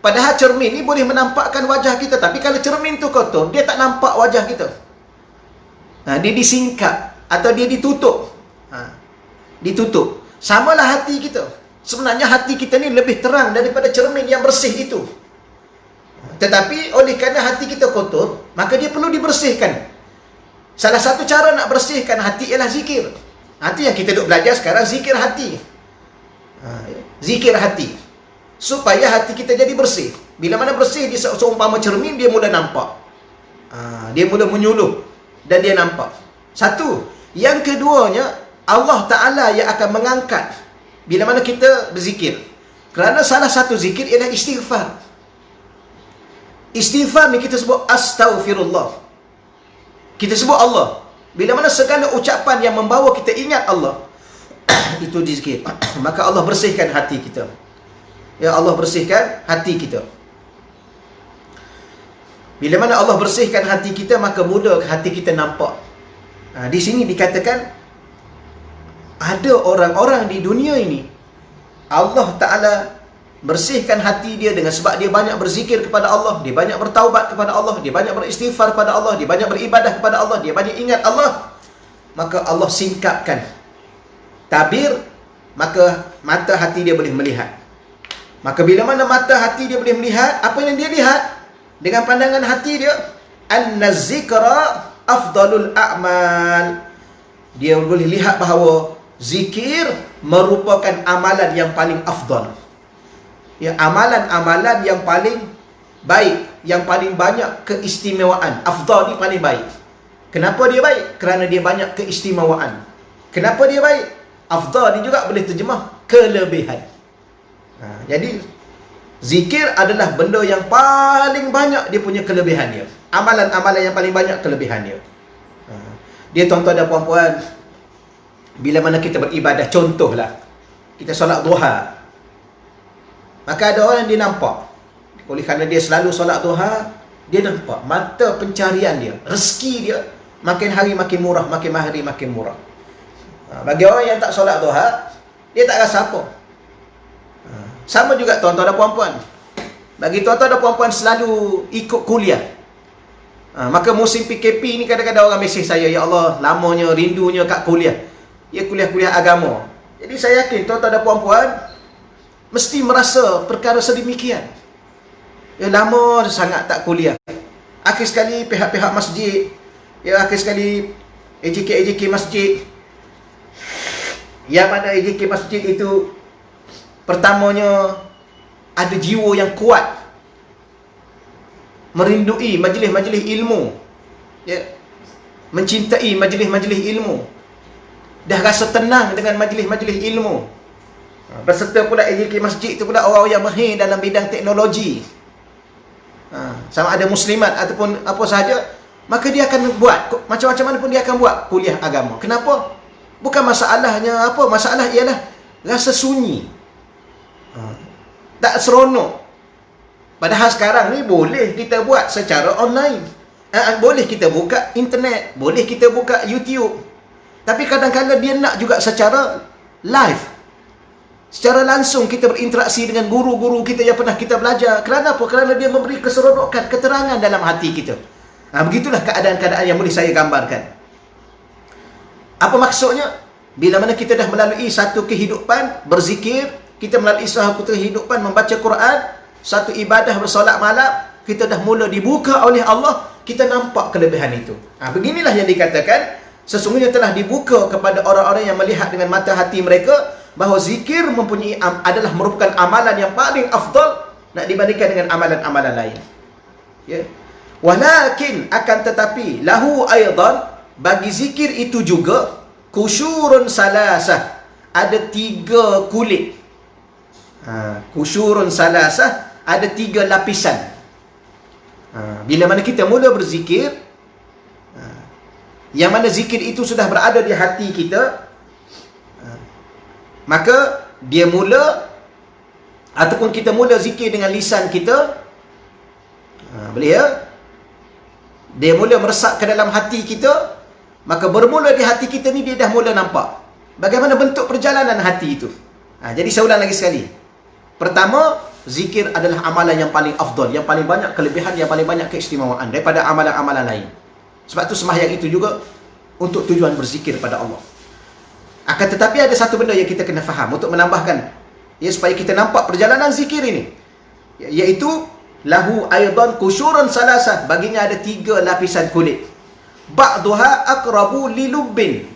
Speaker 1: padahal cermin ni boleh menampakkan wajah kita, tapi kalau cermin tu kotor, dia tak nampak wajah kita. Dia disingkap atau dia ditutup. Ditutup. Samalah hati kita. Sebenarnya hati kita ni lebih terang daripada cermin yang bersih itu. Tetapi oleh kerana hati kita kotor, maka dia perlu dibersihkan. Salah satu cara nak bersihkan hati ialah zikir. Hati yang kita duk belajar sekarang, zikir hati. Zikir hati. Supaya hati kita jadi bersih. Bila mana bersih, dia seumpama cermin, dia mula nampak. Dia mula menyuluh. Dan dia nampak. Satu. Yang keduanya, Allah Ta'ala yang akan mengangkat bila mana kita berzikir. Kerana salah satu zikir ialah istighfar. Istighfar ni kita sebut astaghfirullah. Kita sebut Allah. Bila mana segala ucapan yang membawa kita ingat Allah, itu zikir. Maka Allah bersihkan hati kita. Ya, Allah bersihkan hati kita. Bila mana Allah bersihkan hati kita, maka mudah hati kita nampak. Di sini dikatakan, ada orang-orang di dunia ini, Allah Ta'ala bersihkan hati dia dengan sebab dia banyak berzikir kepada Allah, dia banyak bertaubat kepada Allah, dia banyak beristighfar kepada Allah, dia banyak beribadah kepada Allah, dia banyak ingat Allah. Maka Allah singkapkan tabir, maka mata hati dia boleh melihat. Maka bila mana mata hati dia boleh melihat, apa yang dia lihat? Dengan pandangan hati dia, an-zikra afdalul a'mal. Dia boleh lihat bahawa zikir merupakan amalan yang paling afdal. Ya, amalan-amalan yang paling baik, yang paling banyak keistimewaan. Afdal ni paling baik. Kenapa dia baik? Kerana dia banyak keistimewaan. Kenapa dia baik? Afdal ni juga boleh terjemah kelebihan. Jadi zikir adalah benda yang paling banyak dia punya kelebihan dia. Amalan-amalan yang paling banyak kelebihan dia. Dia tuan-tuan dan puan-puan, bila mana kita beribadah, contohlah kita solat duha, maka ada orang yang dia nampak, oleh kerana dia selalu solat duha, dia nampak mata pencarian dia, rezeki dia makin hari makin murah, makin hari makin murah. Bagi orang yang tak solat duha, dia tak rasa apa. Sama juga tuan-tuan dan puan-puan, bagi tuan-tuan dan puan-puan selalu ikut kuliah, maka musim PKP ni kadang-kadang orang mesej saya, ya Allah, lamanya, rindunya kat kuliah. Ya, kuliah-kuliah agama. Jadi saya yakin tuan-tuan dan puan-puan mesti merasa perkara sedemikian. Ya, lama sangat tak kuliah. Akhir sekali pihak-pihak masjid, ya, akhir sekali AJK masjid, yang mana AJK masjid itu pertamanya ada jiwa yang kuat, merindui majlis-majlis ilmu, ya, mencintai majlis-majlis ilmu, dah rasa tenang dengan majlis-majlis ilmu. Berserta pula AJK masjid itu pula orang yang mahir dalam bidang teknologi, sama ada muslimat ataupun apa sahaja, maka dia akan buat macam-macam mana pun dia akan buat kuliah agama. Kenapa? Bukan masalahnya apa, masalah ialah rasa sunyi, tak seronok. Padahal sekarang ni boleh kita buat secara online, boleh kita buka internet, boleh kita buka YouTube. Tapi kadang-kadang dia nak juga secara live, secara langsung kita berinteraksi dengan guru-guru kita yang pernah kita belajar. Kerana apa? Kerana dia memberi keseronokan, keterangan dalam hati kita. Begitulah keadaan-keadaan yang boleh saya gambarkan. Apa maksudnya? Bila mana kita dah melalui satu kehidupan berzikir, kita melalui satu kehidupan membaca Quran, satu ibadah bersolat malam, kita dah mula dibuka oleh Allah, kita nampak kelebihan itu. Beginilah yang dikatakan, sesungguhnya telah dibuka kepada orang-orang yang melihat dengan mata hati mereka, bahawa zikir adalah merupakan amalan yang paling afdal nak dibandingkan dengan amalan-amalan lain. Ya. Walakin, akan tetapi, lahu aidan, bagi zikir itu juga kusyurun salasah, ada 3 kulit. Kusyurun salasah, ada 3 lapisan. Bila mana kita mula berzikir, yang mana zikir itu sudah berada di hati kita, maka dia mula, ataupun kita mula zikir dengan lisan kita, boleh ya? Dia mula meresap ke dalam hati kita, maka bermula di hati kita ni dia dah mula nampak bagaimana bentuk perjalanan hati itu. Jadi saya ulang lagi sekali. Pertama, zikir adalah amalan yang paling afdal, yang paling banyak kelebihan, yang paling banyak keistimewaan daripada amalan-amalan lain. Sebab tu sembahyang itu juga untuk tujuan berzikir pada Allah. Akan tetapi ada satu benda yang kita kena faham untuk menambahkan, supaya kita nampak perjalanan zikir ini, iaitu lahu aidan kusyurun salasah, baginya ada 3 lapisan kulit. Ba'duha aqrabu lilubbin.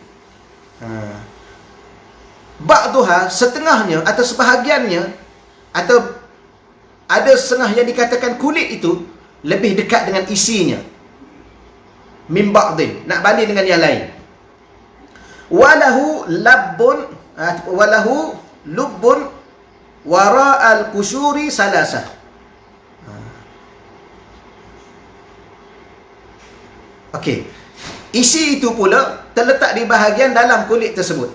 Speaker 1: Ba'duha, setengahnya atau sebahagiannya, atau ada setengah yang dikatakan kulit itu lebih dekat dengan isinya. Min ba'din, nak banding dengan yang lain. Walahu labbun, walahu lubbun wara'al kusyuri salasah. Okey. Isi itu pula terletak di bahagian dalam kulit tersebut.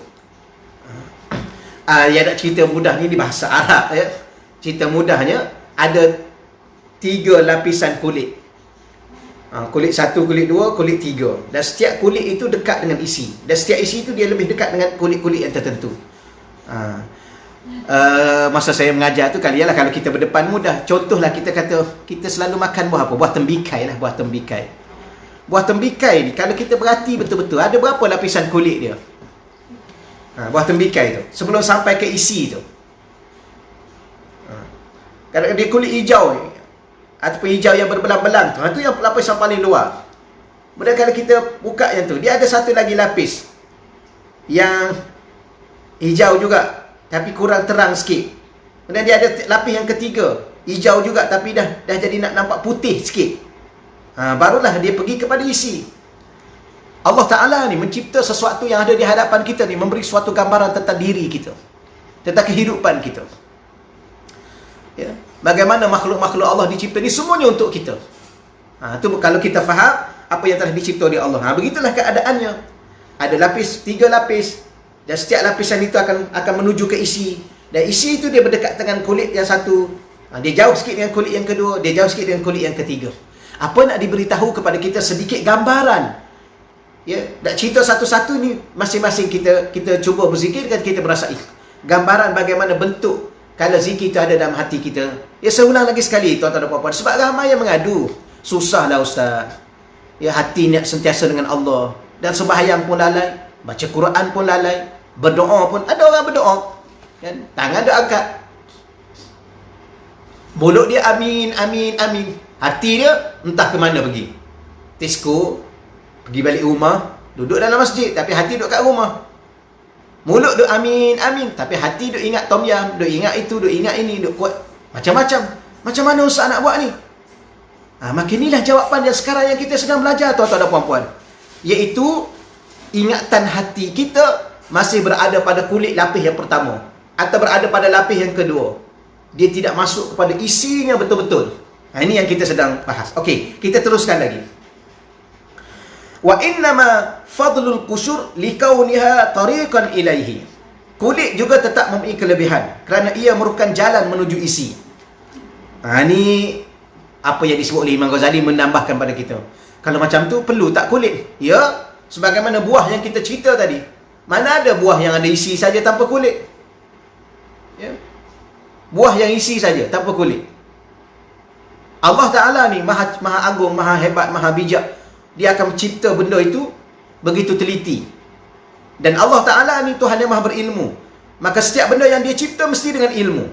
Speaker 1: Ya nak cerita mudah ni bahasa Arab ya. Cerita mudahnya, ada 3 lapisan kulit. Kulit 1, kulit 2, kulit 3. Dan setiap kulit itu dekat dengan isi. Dan setiap isi itu dia lebih dekat dengan kulit-kulit yang tertentu. Masa saya mengajar tu, kalialah kalau kita berdepan mudah. Contohlah kita kata, kita selalu makan buah apa? Buah tembikai lah, buah tembikai. Buah tembikai ni, kalau kita perhati betul-betul, ada berapa lapisan kulit dia? Buah tembikai tu, sebelum sampai ke isi tu. Kalau dia kulit hijau ni, ataupun hijau yang berbelang-belang tu, itu yang lapisan paling luar. Kemudian kalau kita buka yang tu, dia ada satu lagi lapis yang hijau juga, tapi kurang terang sikit. Kemudian dia ada lapis yang ketiga, hijau juga, tapi dah jadi nak nampak putih sikit. Barulah dia pergi kepada isi. Allah Ta'ala ni mencipta sesuatu yang ada di hadapan kita ni, memberi suatu gambaran tentang diri kita, tentang kehidupan kita. Ya. Bagaimana makhluk-makhluk Allah dicipta ni semuanya untuk kita. Tu kalau kita faham apa yang telah dicipta oleh Allah. Begitulah keadaannya. Ada 3 lapis, dan setiap lapisan itu akan menuju ke isi. Dan isi itu dia berdekat dengan kulit yang satu. Dia jauh sikit dengan kulit yang kedua, dia jauh sikit dengan kulit yang ketiga. Apa nak diberitahu kepada kita sedikit gambaran. Ya, nak cerita satu-satu ni masing-masing kita cuba berzikir, kan kita berasa gambaran bagaimana bentuk kalau zikir itu ada dalam hati kita. Saya ulang lagi sekali tuan-tuan dan puan-puan, sebab ramai yang mengadu, susahlah ustaz. Hati niat sentiasa dengan Allah, dan sembahyang pun lalai, baca Quran pun lalai, berdoa pun ada orang berdoa, kan? Tangan dia angkat, mulut dia amin amin amin, hati dia entah ke mana pergi. Tisko pergi balik rumah, duduk dalam masjid tapi hati duduk kat rumah. Mulut duk amin amin tapi hati duk ingat tom yam, duk ingat itu, duk ingat ini, duk kuat macam-macam. Macam mana ustaz nak buat ni? Maka inilah jawapan yang sekarang yang kita sedang belajar tuan-tuan dan puan-puan, iaitu ingatan hati kita masih berada pada kulit lapis yang pertama, atau berada pada lapis yang kedua. Dia tidak masuk kepada isinya betul-betul. Ini yang kita sedang bahas. Okey, kita teruskan lagi. Wa innama fadlul kusyur likauniha tariqan ilaihi. Kulit juga tetap mempunyai kelebihan kerana ia merupakan jalan menuju isi. Ini apa yang disebut oleh Imam Ghazali, menambahkan pada kita. Kalau macam tu perlu tak kulit? Ya, sebagaimana buah yang kita cerita tadi. Mana ada buah yang ada isi saja tanpa kulit? Ya. Buah yang isi saja tanpa kulit. Allah Ta'ala ni maha agung, maha hebat, maha bijak. Dia akan mencipta benda itu begitu teliti. Dan Allah Ta'ala ni Tuhan yang maha berilmu. Maka setiap benda yang dia cipta mesti dengan ilmu.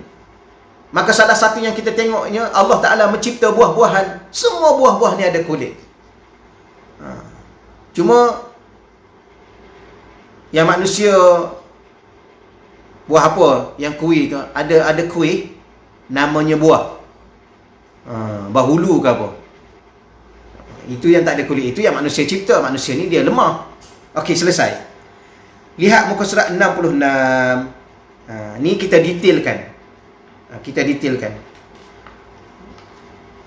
Speaker 1: Maka salah satu yang kita tengoknya, Allah Ta'ala mencipta buah-buahan. Semua buah-buah ni ada kulit. Cuma yang manusia, buah apa yang kuih tu, ada kuih namanya buah bahulu ke apa. Itu yang tak ada kulit. Itu yang manusia cipta. Manusia ni dia lemah. Okey, selesai. Lihat muka surat 66. Ni kita detailkan. Kita detailkan.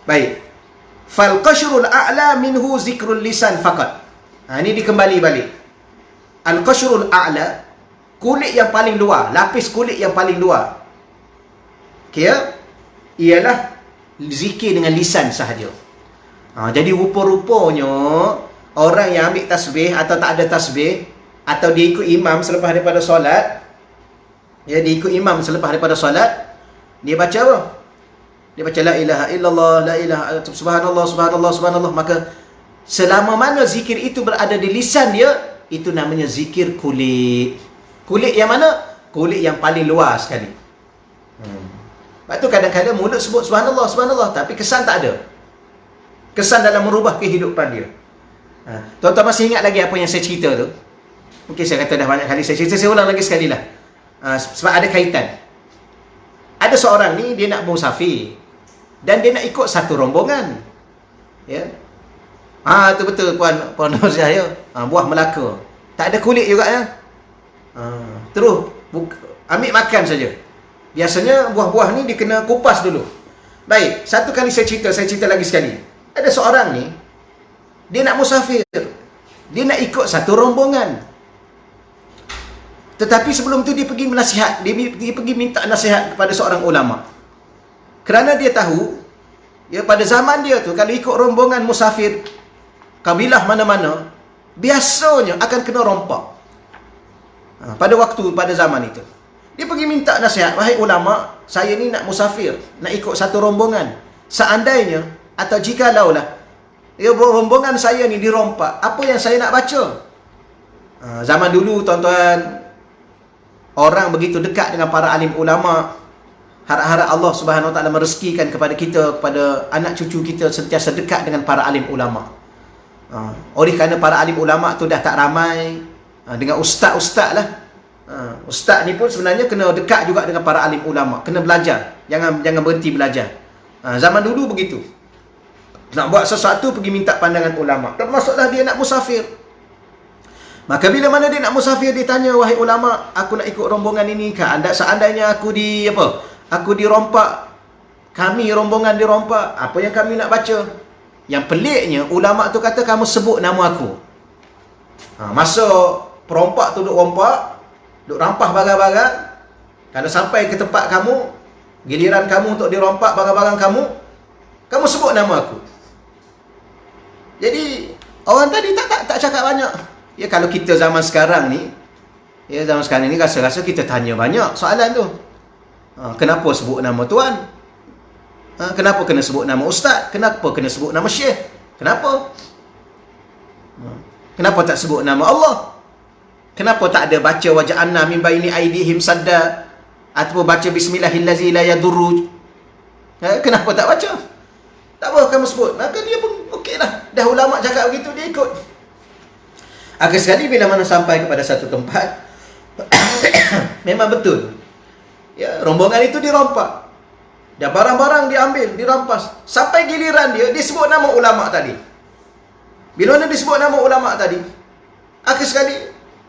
Speaker 1: Baik. Fal qashrul a'la minhu zikrul lisan faqat. Ni dikembali balik. Al qashrul a'la, kulit yang paling luar, lapis kulit yang paling luar. Okey ya? Ialah zikir dengan lisan sahaja. Jadi rupa-rupanya orang yang ambil tasbih atau tak ada tasbih, atau dia ikut imam selepas daripada solat, dia ikut imam selepas daripada solat, dia baca apa? Dia baca la ilaha illallah, la ilaha subhanallah, subhanallah, subhanallah. Maka selama mana zikir itu berada di lisan dia, itu namanya zikir kulit. Kulit yang mana? Kulit yang paling luar sekali. Sebab tu kadang-kadang mulut sebut subhanallah, subhanallah, tapi kesan tak ada. Kesan dalam merubah kehidupan dia. Tuan-tuan masih ingat lagi apa yang saya cerita tu? Mungkin saya kata dah banyak kali saya cerita, saya ulang lagi sekali lah. Sebab ada kaitan. Ada seorang ni, dia nak musafir. Dan dia nak ikut satu rombongan. Ya. Itu betul Puan Nurziah ya. Buah Melaka. Tak ada kulit juga ya. Terus ambil makan saja. Biasanya buah-buah ni dia kena kupas dulu. Baik, satu kali saya cerita lagi sekali. Ada seorang ni, dia nak musafir. Dia nak ikut satu rombongan. Tetapi sebelum tu dia pergi menasihat, dia pergi minta nasihat kepada seorang ulama. Kerana dia tahu, ya pada zaman dia tu, kalau ikut rombongan musafir, kabilah mana-mana, biasanya akan kena rompak. Pada zaman itu. Dia pergi minta nasihat, wahai ulama, saya ni nak musafir, nak ikut satu rombongan. Seandainya, atau jikalaulah, ya rombongan saya ni dirompak, apa yang saya nak baca? Zaman dulu tuan-tuan, orang begitu dekat dengan para alim ulama. Harap-harap Allah Subhanahu Wa Taala merezekikan kepada kita, kepada anak cucu kita sentiasa dekat dengan para alim ulama. Oleh kerana para alim ulama tu dah tak ramai, dengan ustaz-ustaz lah. Ustaz ni pun sebenarnya kena dekat juga dengan para alim ulama, kena belajar, jangan berhenti belajar. Zaman dulu begitu. Nak buat sesuatu pergi minta pandangan ulama. Termasuklah dia nak musafir. Maka bila mana dia nak musafir, dia tanya, wahai ulama, aku nak ikut rombongan ini kan? Seandainya aku aku dirompak, kami rombongan dirompak, apa yang kami nak baca? Yang peliknya, ulama tu kata, kamu sebut nama aku. Masa perompak tu duk rompak, duk rampah barang-barang, kalau sampai ke tempat kamu, giliran kamu untuk dirompak barang-barang kamu sebut nama aku. Jadi orang tadi tak cakap banyak. Ya kalau kita zaman sekarang ni, rasa-rasa kita tanya banyak soalan tu. Kenapa sebut nama tuan? Kenapa kena sebut nama ustaz? Kenapa kena sebut nama syekh? Kenapa? Kenapa tak sebut nama Allah? Kenapa tak ada baca waja'anna min baini aidihim sadda, ataupun baca bismillahillazi la yadurru? Kenapa tak baca? Tak apa kamu sebut. Maka dia pun okeylah. Dah ulama cakap begitu, dia ikut. Akhir sekali bila mana sampai kepada satu tempat, memang betul. Ya, rombongan itu dirompak. Dan barang-barang diambil, dirampas. Sampai giliran dia sebut nama ulama tadi. Bila mana disebut nama ulama tadi, akhir sekali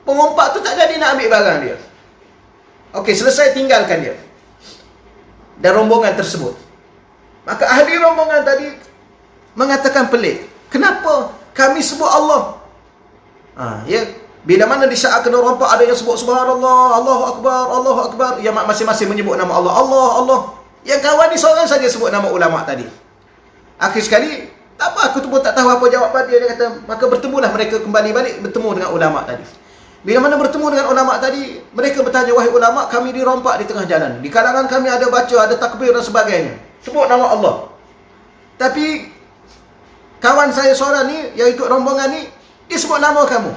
Speaker 1: pengompak tu tak jadi nak ambil barang dia. Okey, selesai, tinggalkan dia dan rombongan tersebut. Maka ahli rombongan tadi mengatakan pelik. Kenapa kami sebut Allah? Ya, bila mana di saat kena rompak ada yang sebut subhanallah, Allahu akbar, Allahu akbar, yang masing-masing menyebut nama Allah, Allah. Yang kawan ni seorang saja sebut nama ulama tadi. Akhir sekali, tak apa, aku tu pun tak tahu apa jawapan dia. Dia kata, maka bertemulah mereka kembali balik bertemu dengan ulama tadi. Bila mana bertemu dengan ulama tadi, mereka bertanya, wahai ulama, kami dirompak di tengah jalan. Di kalangan kami ada baca, ada takbir dan sebagainya. Sebut nama Allah. Tapi kawan saya seorang ni yang ikut rombongan ni, dia sebut nama kamu.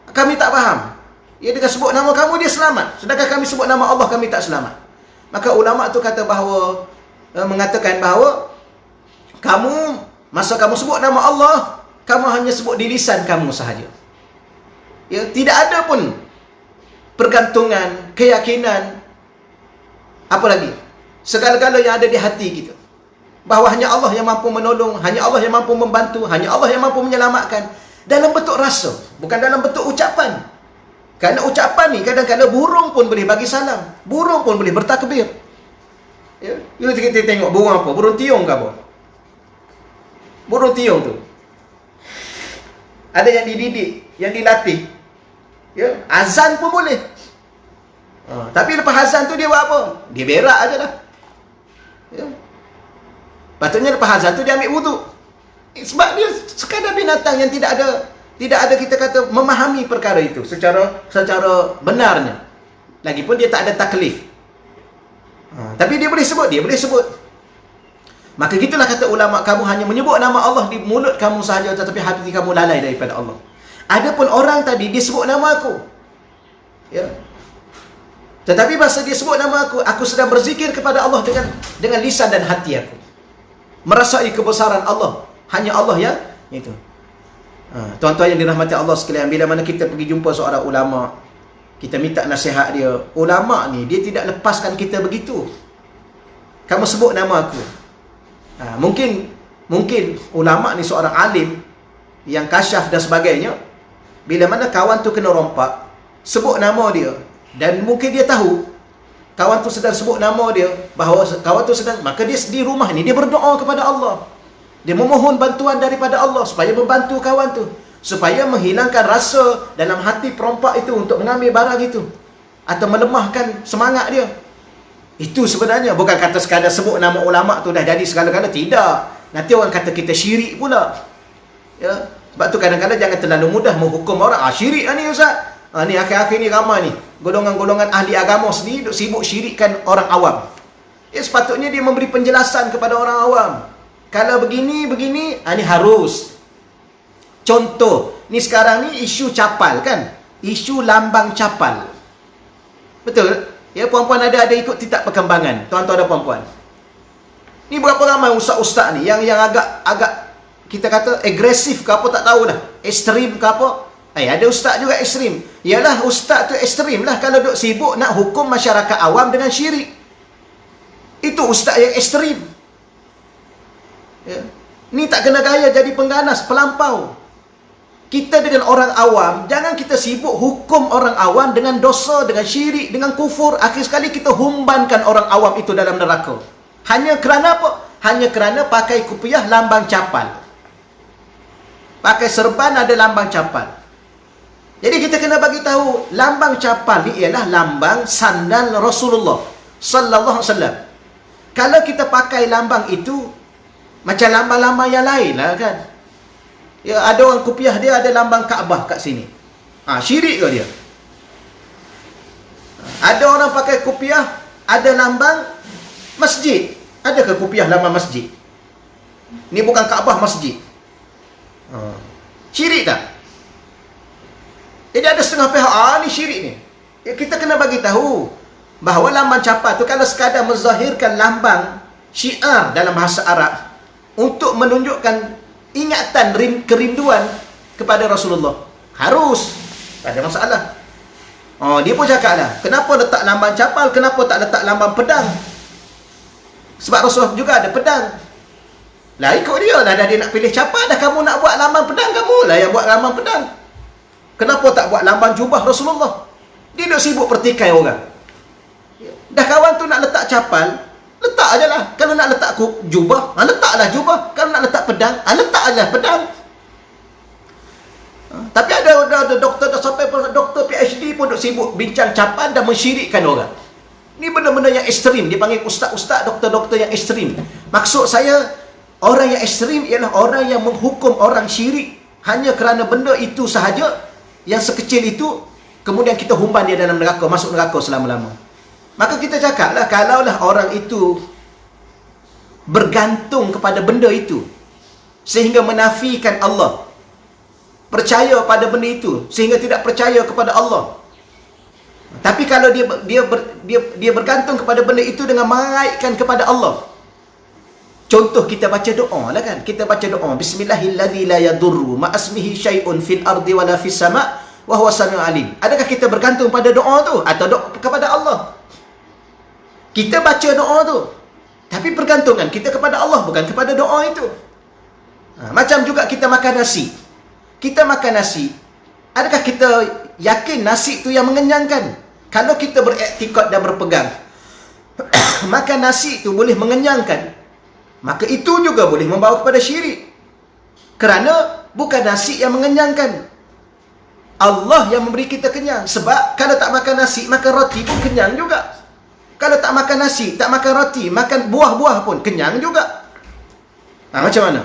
Speaker 1: Kami tak faham. Dia dengan sebut nama kamu dia selamat, sedangkan kami sebut nama Allah kami tak selamat. Maka ulama tu kata bahawa mengatakan bahawa kamu masa kamu sebut nama Allah, kamu hanya sebut di lisan kamu sahaja. Ya, tidak ada pun pergantungan, keyakinan, apa lagi? Segala-gala yang ada di hati kita. bahawa hanya Allah yang mampu menolong, hanya Allah yang mampu membantu, hanya Allah yang mampu menyelamatkan. Dalam bentuk rasa, bukan dalam bentuk ucapan. Kerana ucapan ni kadang-kadang burung pun boleh bagi salam, burung pun boleh bertakbir. Ya, kita tengok burung apa? Burung tiung ke apa? Burung tiung tu ada yang dididik, yang dilatih. Ya, azan pun boleh. Tapi lepas azan tu dia buat apa? Dia berak aje dah. Ya. Patutnya lepas azan tu dia ambil wuduk. Sebab dia sekadar binatang yang tidak ada kita kata memahami perkara itu secara benarnya. Lagipun dia tak ada taklif. Tapi dia boleh sebut. Maka gitulah kata ulama, kamu hanya menyebut nama Allah di mulut kamu sahaja, tetapi hati kamu lalai daripada Allah. Adapun orang tadi dia sebut nama aku. Ya. Tetapi masa dia sebut nama aku sedang berzikir kepada Allah dengan lisan dan hati aku. Merasai kebesaran Allah. Hanya Allah ya itu. Tuan-tuan yang dirahmati Allah sekalian, bila mana kita pergi jumpa seorang ulama, kita minta nasihat dia. Ulama ni dia tidak lepaskan kita begitu. Kamu sebut nama aku. Mungkin ulama ni seorang alim yang kasyaf dan sebagainya. Bila mana kawan tu kena rompak, sebut nama dia, dan mungkin dia tahu kawan tu sedang sebut nama dia, bahawa kawan tu sedang, maka dia di rumah ni dia berdoa kepada Allah. Dia memohon bantuan daripada Allah supaya membantu kawan tu, supaya menghilangkan rasa dalam hati perompak itu untuk mengambil barang itu, atau melemahkan semangat dia. Itu sebenarnya bukan kata sekadar sebut nama ulama tu dah jadi segala-gala. Tidak. Nanti orang kata kita syirik pula. Ya. Sebab tu kadang-kadang jangan terlalu mudah menghukum orang. Syirik lah ni Ustaz. Ni akhir-akhir ni ramai ni golongan-golongan ahli agama sendiri duk sibuk syirikkan orang awam. Sepatutnya dia memberi penjelasan kepada orang awam. Kalau begini, ni harus. Contoh, ni sekarang ni isu capal kan? Isu lambang capal. Betul? Ya, puan-puan ada ikut titak perkembangan. Tuan-tuan dan puan-puan. Ni berapa ramai ustaz-ustaz ni yang agak kita kata agresif ke apa tak tahu dah. Ekstrim ke apa? Ada ustaz juga ekstrim. Yalah, ustaz tu ekstrim lah kalau duk sibuk nak hukum masyarakat awam dengan syirik. Itu ustaz yang ekstrim. Ya. Ni tak kena gaya jadi pengganas, pelampau. Kita dengan orang awam, jangan kita sibuk hukum orang awam dengan dosa, dengan syirik, dengan kufur. Akhir sekali kita humbankan orang awam itu dalam neraka. Hanya kerana apa? Hanya kerana pakai kupiah lambang capal. Pakai serban ada lambang capal. Jadi kita kena bagi tahu, lambang capal ni ialah lambang sandal Rasulullah sallallahu alaihi wasallam. Kalau kita pakai lambang itu macam lambang-lambang yang lain lah kan. Ya, ada orang kupiah dia ada lambang Kaabah kat sini. Syirik ke dia? Ada orang pakai kupiah ada lambang masjid. Adakah kupiah lambang masjid? Ni bukan Kaabah, masjid. Syirik tak? Jadi ada setengah pihak, ni syirik ni. Ya, kita kena bagi tahu bahawa lambang capal tu kalau sekadar menzahirkan lambang syiar dalam bahasa Arab untuk menunjukkan ingatan, kerinduan kepada Rasulullah, harus, tak ada masalah. Dia pun cakap lah, kenapa letak lambang capal, kenapa tak letak lambang pedang? Sebab Rasulullah juga ada pedang. Lah ikut dia lah, dah dia nak pilih capal, dah kamu nak buat lambang pedang, kamu lah yang buat lambang pedang. Kenapa tak buat lambang jubah Rasulullah? Dia nak sibuk pertikai orang. Dah kawan tu nak letak capal, letak aja lah. Kalau nak letak jubah, letaklah jubah. Kalau nak letak pedang, letaklah pedang. Tapi ada doktor, dah sampai doktor PhD pun duk sibuk bincang capal dan mensyirikkan orang. Ni benda-benda yang ekstrim. Dia panggil ustaz-ustaz, doktor-doktor yang ekstrim. Maksud saya, orang yang ekstrim ialah orang yang menghukum orang syirik hanya kerana benda itu sahaja, yang sekecil itu, kemudian kita humban dia dalam neraka, masuk neraka selama-lama. Maka kita cakaplah, kalaulah orang itu bergantung kepada benda itu sehingga menafikan Allah, percaya pada benda itu sehingga tidak percaya kepada Allah. Tapi kalau dia bergantung kepada benda itu dengan mengaitkan kepada Allah. Contoh, kita baca doa lah kan. Kita baca doa, Bismillahilladzi la yadurru ma'asmihi syai'un fil ardi wala fis sama' wa huwa samiul alim. Adakah kita bergantung pada doa tu atau doa kepada Allah? Kita baca doa tu, Tapi pergantungan kita kepada Allah, bukan kepada doa itu. Macam juga kita makan nasi. Kita makan nasi, adakah kita yakin nasi itu yang mengenyangkan? Kalau kita beriktikad dan berpegang makan nasi itu boleh mengenyangkan, maka itu juga boleh membawa kepada syirik. Kerana bukan nasi yang mengenyangkan, Allah yang memberi kita kenyang. Sebab kalau tak makan nasi, makan roti pun kenyang juga. Kalau tak makan nasi, tak makan roti, makan buah-buah pun kenyang juga. Macam mana?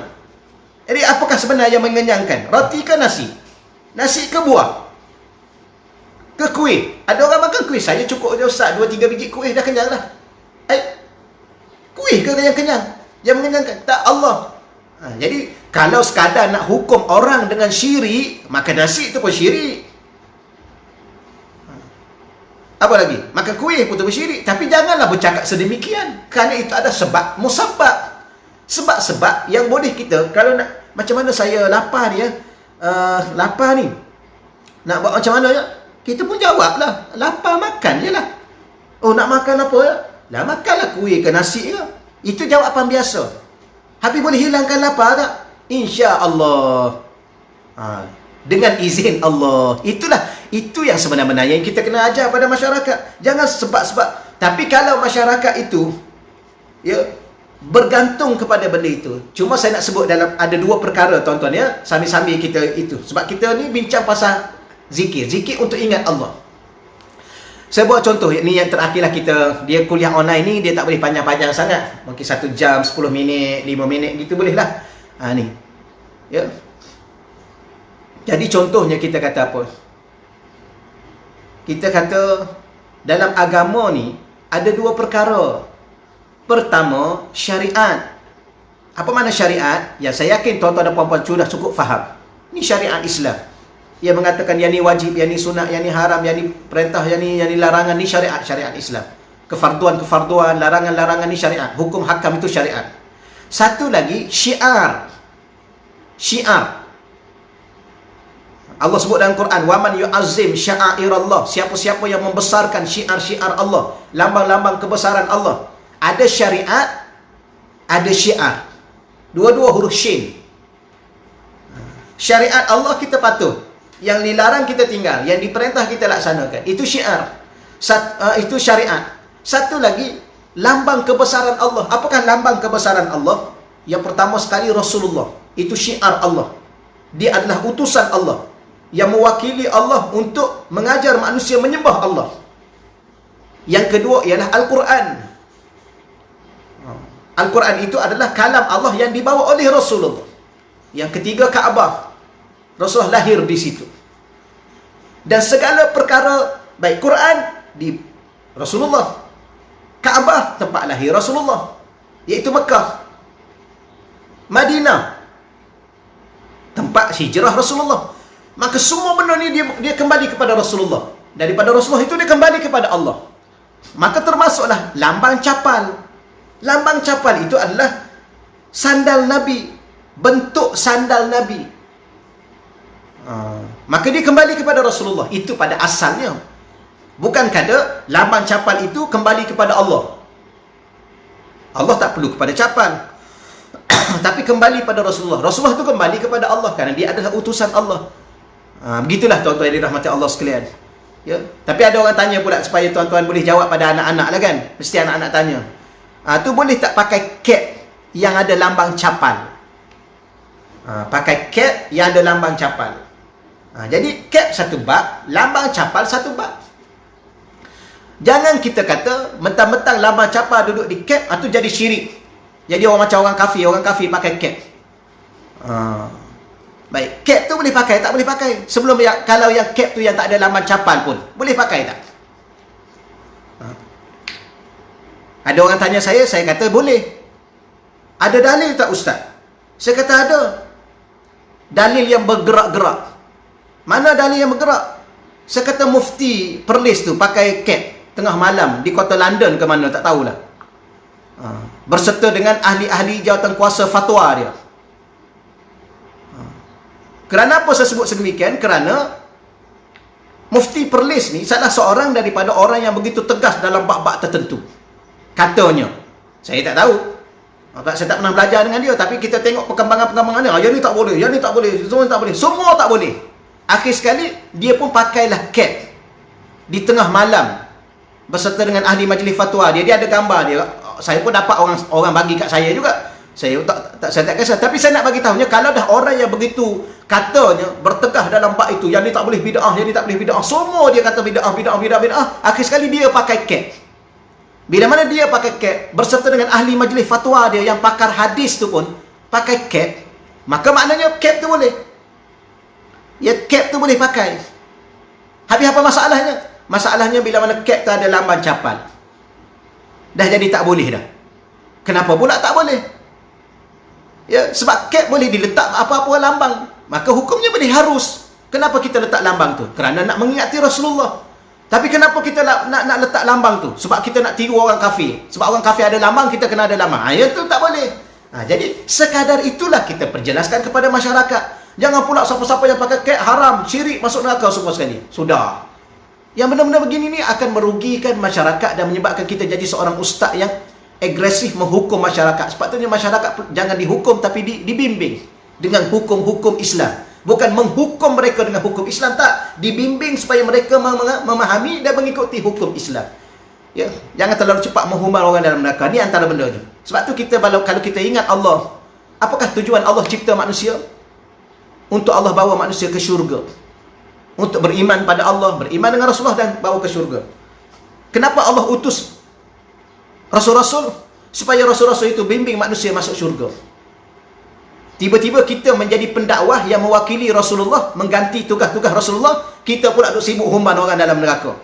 Speaker 1: Jadi apakah sebenarnya yang mengenyangkan? Roti ke nasi? Nasi ke buah? Ke kuih? Ada orang makan kuih, saya cukup je Ustaz, 2-3 biji kuih dah kenyang dah. Kuih ke yang kenyang? Yang mengenyangkan? Tak, Allah. Jadi kalau sekadar nak hukum orang dengan syirik, makan nasi itu pun syirik. Apa lagi? Makan kuih pun syirik. Tapi janganlah bercakap sedemikian, kerana itu ada sebab musabab. Sebab-sebab yang boleh kita, kalau nak, macam mana saya lapar ni, lapar ni, nak buat macam mana ya? Kita pun jawablah, lapar makan je lah. Oh, nak makan apa ya? Lah makanlah kuih ke nasi ke. Itu jawapan biasa. Habis boleh hilangkan lapar tak? InsyaAllah. Dengan izin Allah. Itu yang sebenarnya yang kita kena ajar pada masyarakat. Jangan sebab-sebab. Tapi kalau masyarakat itu bergantung kepada benda itu. Cuma saya nak sebut ada dua perkara tuan-tuan ya, sambil-sambil kita itu. Sebab kita ni bincang pasal zikir untuk ingat Allah. Saya buat contoh ni yang terakhirlah kita, dia kuliah online ni dia tak boleh panjang-panjang sangat. Mungkin 1 jam, 10 minit, 5 minit gitu boleh lah. Ni. Ya. Jadi contohnya kita kata apa? Kita kata dalam agama ni ada dua perkara. Pertama, syariat. Apa makna syariat? Ya, saya yakin tuan-tuan dan puan-puan sudah cukup faham. Ini syariat Islam. Ia mengatakan yang ni wajib, yang ni sunat, yang ni haram, yang ni perintah, yang ni larangan. Ni syariat Islam. Kefarduan, larangan-larangan ni syariat. Hukum hakam itu syariat. Satu lagi, syiar. Allah sebut dalam Quran, "Waman yu'azzim sya'airallah." Siapa-siapa yang membesarkan syiar-syiar Allah, lambang-lambang kebesaran Allah. Ada syariat, ada syiar. Dua-dua huruf shin. Syariat Allah kita patuh. Yang dilarang kita tinggal, yang diperintah kita laksanakan. Itu syiar. Itu syariat. Satu lagi, lambang kebesaran Allah. Apakah lambang kebesaran Allah? Yang pertama sekali Rasulullah. Itu syiar Allah. Dia adalah utusan Allah yang mewakili Allah untuk mengajar manusia menyembah Allah. Yang kedua ialah Al-Quran. Al-Quran itu adalah kalam Allah yang dibawa oleh Rasulullah. Yang ketiga Kaabah. Rasulullah lahir di situ. Dan segala perkara, baik Quran di Rasulullah, Kaabah tempat lahir Rasulullah, iaitu Mekah, Madinah tempat hijrah Rasulullah. Maka semua benda ni dia kembali kepada Rasulullah. Daripada Rasulullah itu dia kembali kepada Allah. Maka termasuklah lambang capal. Lambang capal itu adalah sandal Nabi, bentuk sandal Nabi. Maka dia kembali kepada Rasulullah. Itu pada asalnya. Bukan kata lambang capal itu kembali kepada Allah. Allah tak perlu kepada capal. Tapi kembali pada Rasulullah. Rasulullah itu kembali kepada Allah kerana dia adalah utusan Allah. Begitulah tuan-tuan yang dirahmati Allah sekalian. Ya. Tapi ada orang tanya pula supaya tuan-tuan boleh jawab pada anak-anak lah kan. Mesti anak-anak tanya. Tu boleh tak pakai cap yang ada lambang capal? Pakai cap yang ada lambang capal. Jadi cap satu bab, lambang capal satu bab. Jangan kita kata mentang-mentang lambang capal duduk di cap, itu jadi syirik. Jadi orang macam orang kafir pakai cap. Baik, cap tu boleh pakai tak boleh pakai? Sebelum kalau yang cap tu yang tak ada lambang capal pun, boleh pakai tak? Ada orang tanya saya kata boleh. Ada dalil tak Ustaz? Saya kata ada. Dalil yang bergerak-gerak. Mana dalil yang bergerak? Saya kata mufti Perlis tu pakai cap tengah malam di kota London ke mana, tak tahulah. Berserta dengan ahli-ahli jawatan kuasa fatwa dia. Kerana apa saya sebut sedemikian? Kerana Mufti Perlis ni salah seorang daripada orang yang begitu tegas dalam bab-bab tertentu. Katanya, Saya tak tahu. Saya tak pernah belajar dengan dia, tapi kita tengok perkembangan-perkembangan dia. Yang ni tak boleh, yang ni tak boleh, semua tak boleh. Semua tak boleh. Akhir sekali, dia pun pakailah cap di tengah malam berserta dengan ahli majlis fatwa dia. Dia ada gambar dia. Saya pun dapat orang bagi kat saya juga. Saya tak kisah. Tapi saya nak bagi tahunya, kalau dah orang yang begitu katanya bertegah dalam bab itu, yang ni tak boleh bid'ah, yang ni tak boleh bid'ah, semua dia kata bid'ah, akhir sekali dia pakai cap. Bila mana dia pakai cap berserta dengan ahli majlis fatwa dia yang pakar hadis tu pun pakai cap, maka maknanya cap tu boleh. Ya, cap tu boleh pakai. Habis apa masalahnya? Masalahnya bila mana cap tu ada lamban capal. Dah jadi tak boleh dah. Kenapa pula tak boleh? Ya, sebab cap boleh diletak apa-apa lambang. Maka hukumnya boleh harus. Kenapa kita letak lambang tu? Kerana nak mengingati Rasulullah. Tapi kenapa kita nak letak lambang tu? Sebab kita nak tiru orang kafir. Sebab orang kafir ada lambang, kita kena ada lambang. Ya tu tak boleh. Jadi sekadar itulah kita perjelaskan kepada masyarakat. Jangan pula siapa-siapa yang pakai cap haram, syirik, masuk neraka semua sekali. Sudah. Yang benda-benda begini ni akan merugikan masyarakat dan menyebabkan kita jadi seorang ustaz yang agresif menghukum masyarakat. Sepatutnya masyarakat jangan dihukum, tapi dibimbing dengan hukum-hukum Islam. Bukan menghukum mereka dengan hukum Islam, tak. Dibimbing supaya mereka memahami dan mengikuti hukum Islam. Ya, jangan terlalu cepat menghumar orang dalam neraka. Ni antara benda tu. Sebab tu kita kalau kita ingat Allah, apakah tujuan Allah cipta manusia? Untuk Allah bawa manusia ke syurga. Untuk beriman pada Allah, beriman dengan Rasulullah dan bawa ke syurga. Kenapa Allah utus Rasul-Rasul? Supaya Rasul-Rasul itu bimbing manusia masuk syurga. Tiba-tiba kita menjadi pendakwah yang mewakili Rasulullah, mengganti tugas-tugas Rasulullah, kita pula duk sibuk humban orang dalam neraka.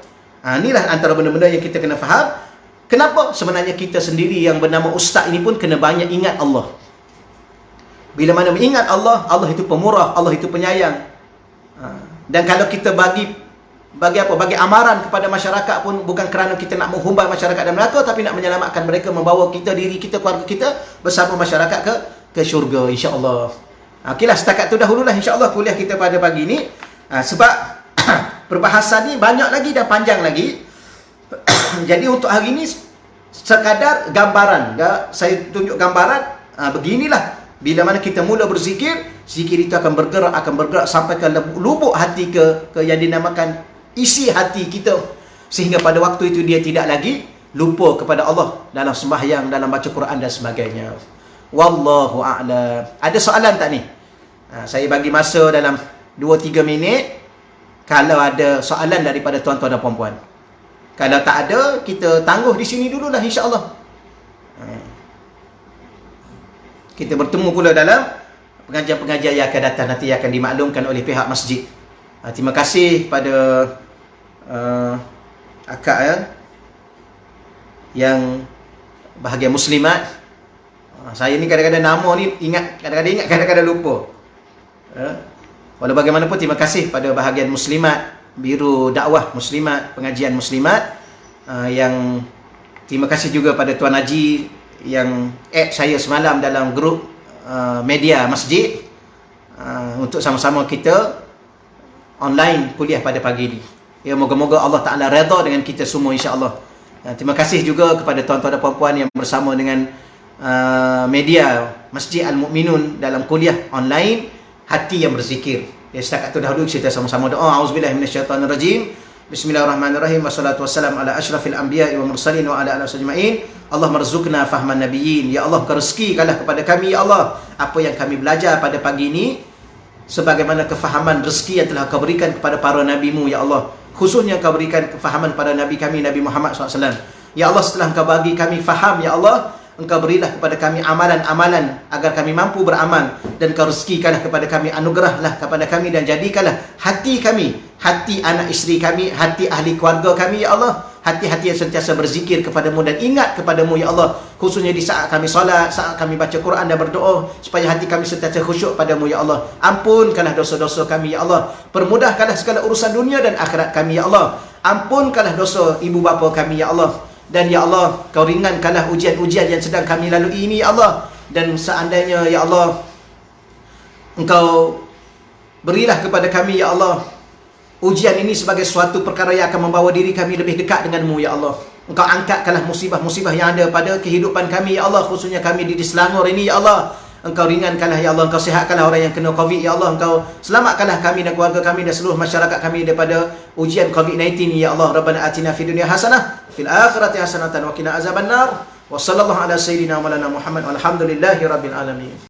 Speaker 1: Inilah antara benda-benda yang kita kena faham. Kenapa? Sebenarnya kita sendiri yang bernama ustaz ini pun kena banyak ingat Allah. Bila mana mengingat Allah, Allah itu pemurah, Allah itu penyayang. Dan kalau kita bagi amaran kepada masyarakat pun bukan kerana kita nak menghumban masyarakat dalam neraka, tapi nak menyelamatkan mereka, membawa kita, diri kita, keluarga kita bersama masyarakat ke syurga, insya-Allah. Okeylah, setakat tu dahululah insya-Allah kuliah kita pada pagi ni. Sebab perbahasan ni banyak lagi dan panjang lagi. Jadi untuk hari ni sekadar gambaran, saya tunjuk gambaran. Beginilah bila mana kita mula berzikir, zikir itu akan bergerak sampai ke lubuk hati, ke yang dinamakan isi hati kita, sehingga pada waktu itu dia tidak lagi lupa kepada Allah dalam sembahyang, dalam baca Quran dan sebagainya. Wallahu a'lam. Ada soalan tak ni? Saya bagi masa dalam 2-3 minit. Kalau ada soalan daripada tuan-tuan dan puan-puan. Kalau tak ada, kita tangguh di sini dululah insya-Allah. Kita bertemu pula dalam pengajian-pengajian yang akan datang, nanti akan dimaklumkan oleh pihak masjid. Terima kasih pada akak yang bahagian muslimat. Saya ni kadang-kadang nama ni kadang-kadang ingat, kadang-kadang lupa. Walau bagaimanapun, terima kasih pada bahagian muslimat, Biro Dakwah Muslimat, pengajian muslimat, yang terima kasih juga pada Tuan Haji yang add saya semalam dalam grup media masjid, untuk sama-sama kita online kuliah pada pagi ini. Ya, moga-moga Allah Ta'ala redha dengan kita semua insya-Allah. Terima kasih juga kepada tuan-tuan dan puan-puan yang bersama dengan media Masjid Al-Mu'minun dalam kuliah online Hati yang Berzikir. Ya, setakat itu dahulu kita sama-sama doa. Auzubillahi minasyaitonirrajim. Bismillahirrahmanirrahim. Wassalatu wassalamu ala asyrafil anbiya'i wa mursalin wa ala alihi ajma'in. Allahumma rzuqna fahman nabiyyin. Ya Allah, kau rezekikanlah kepada kami ya Allah apa yang kami belajar pada pagi ini, sebagaimana kefahaman rezeki yang telah kau berikan kepada para nabimu ya Allah. Khususnya kau berikan kefahaman pada nabi kami, Nabi Muhammad SAW. Ya Allah, setelah kau bagi kami faham ya Allah, Engkau berilah kepada kami amalan-amalan agar kami mampu beramal, dan kau rezekikanlah kepada kami, anugerahlah kepada kami, dan jadikanlah hati kami, hati anak isteri kami, hati ahli keluarga kami ya Allah, hati-hati yang sentiasa berzikir kepadamu dan ingat kepadamu ya Allah, khususnya di saat kami solat, saat kami baca Quran dan berdoa, supaya hati kami sentiasa khusyuk padamu ya Allah. Ampunkanlah dosa-dosa kami ya Allah, permudahkanlah segala urusan dunia dan akhirat kami ya Allah. Ampunkanlah dosa ibu bapa kami ya Allah. Dan ya Allah, kau ringankanlah ujian-ujian yang sedang kami lalui ini ya Allah. Dan seandainya ya Allah, Engkau berilah kepada kami ya Allah ujian ini sebagai suatu perkara yang akan membawa diri kami lebih dekat denganmu ya Allah. Engkau angkatkanlah musibah-musibah yang ada pada kehidupan kami, ya Allah, khususnya kami di Selangor ini, ya Allah. Engkau ringankanlah, ya Allah. Engkau sihatkanlah orang yang kena COVID, ya Allah. Engkau selamatkanlah kami dan keluarga kami dan seluruh masyarakat kami daripada ujian COVID-19 ni, ya Allah. Rabbana atina fid dunya hasanah, fil akhirati hasanatan wa qina azabannar. Wa sallallahu ala sayyidina Maulana Muhammad walhamdulillahi rabbil alamin.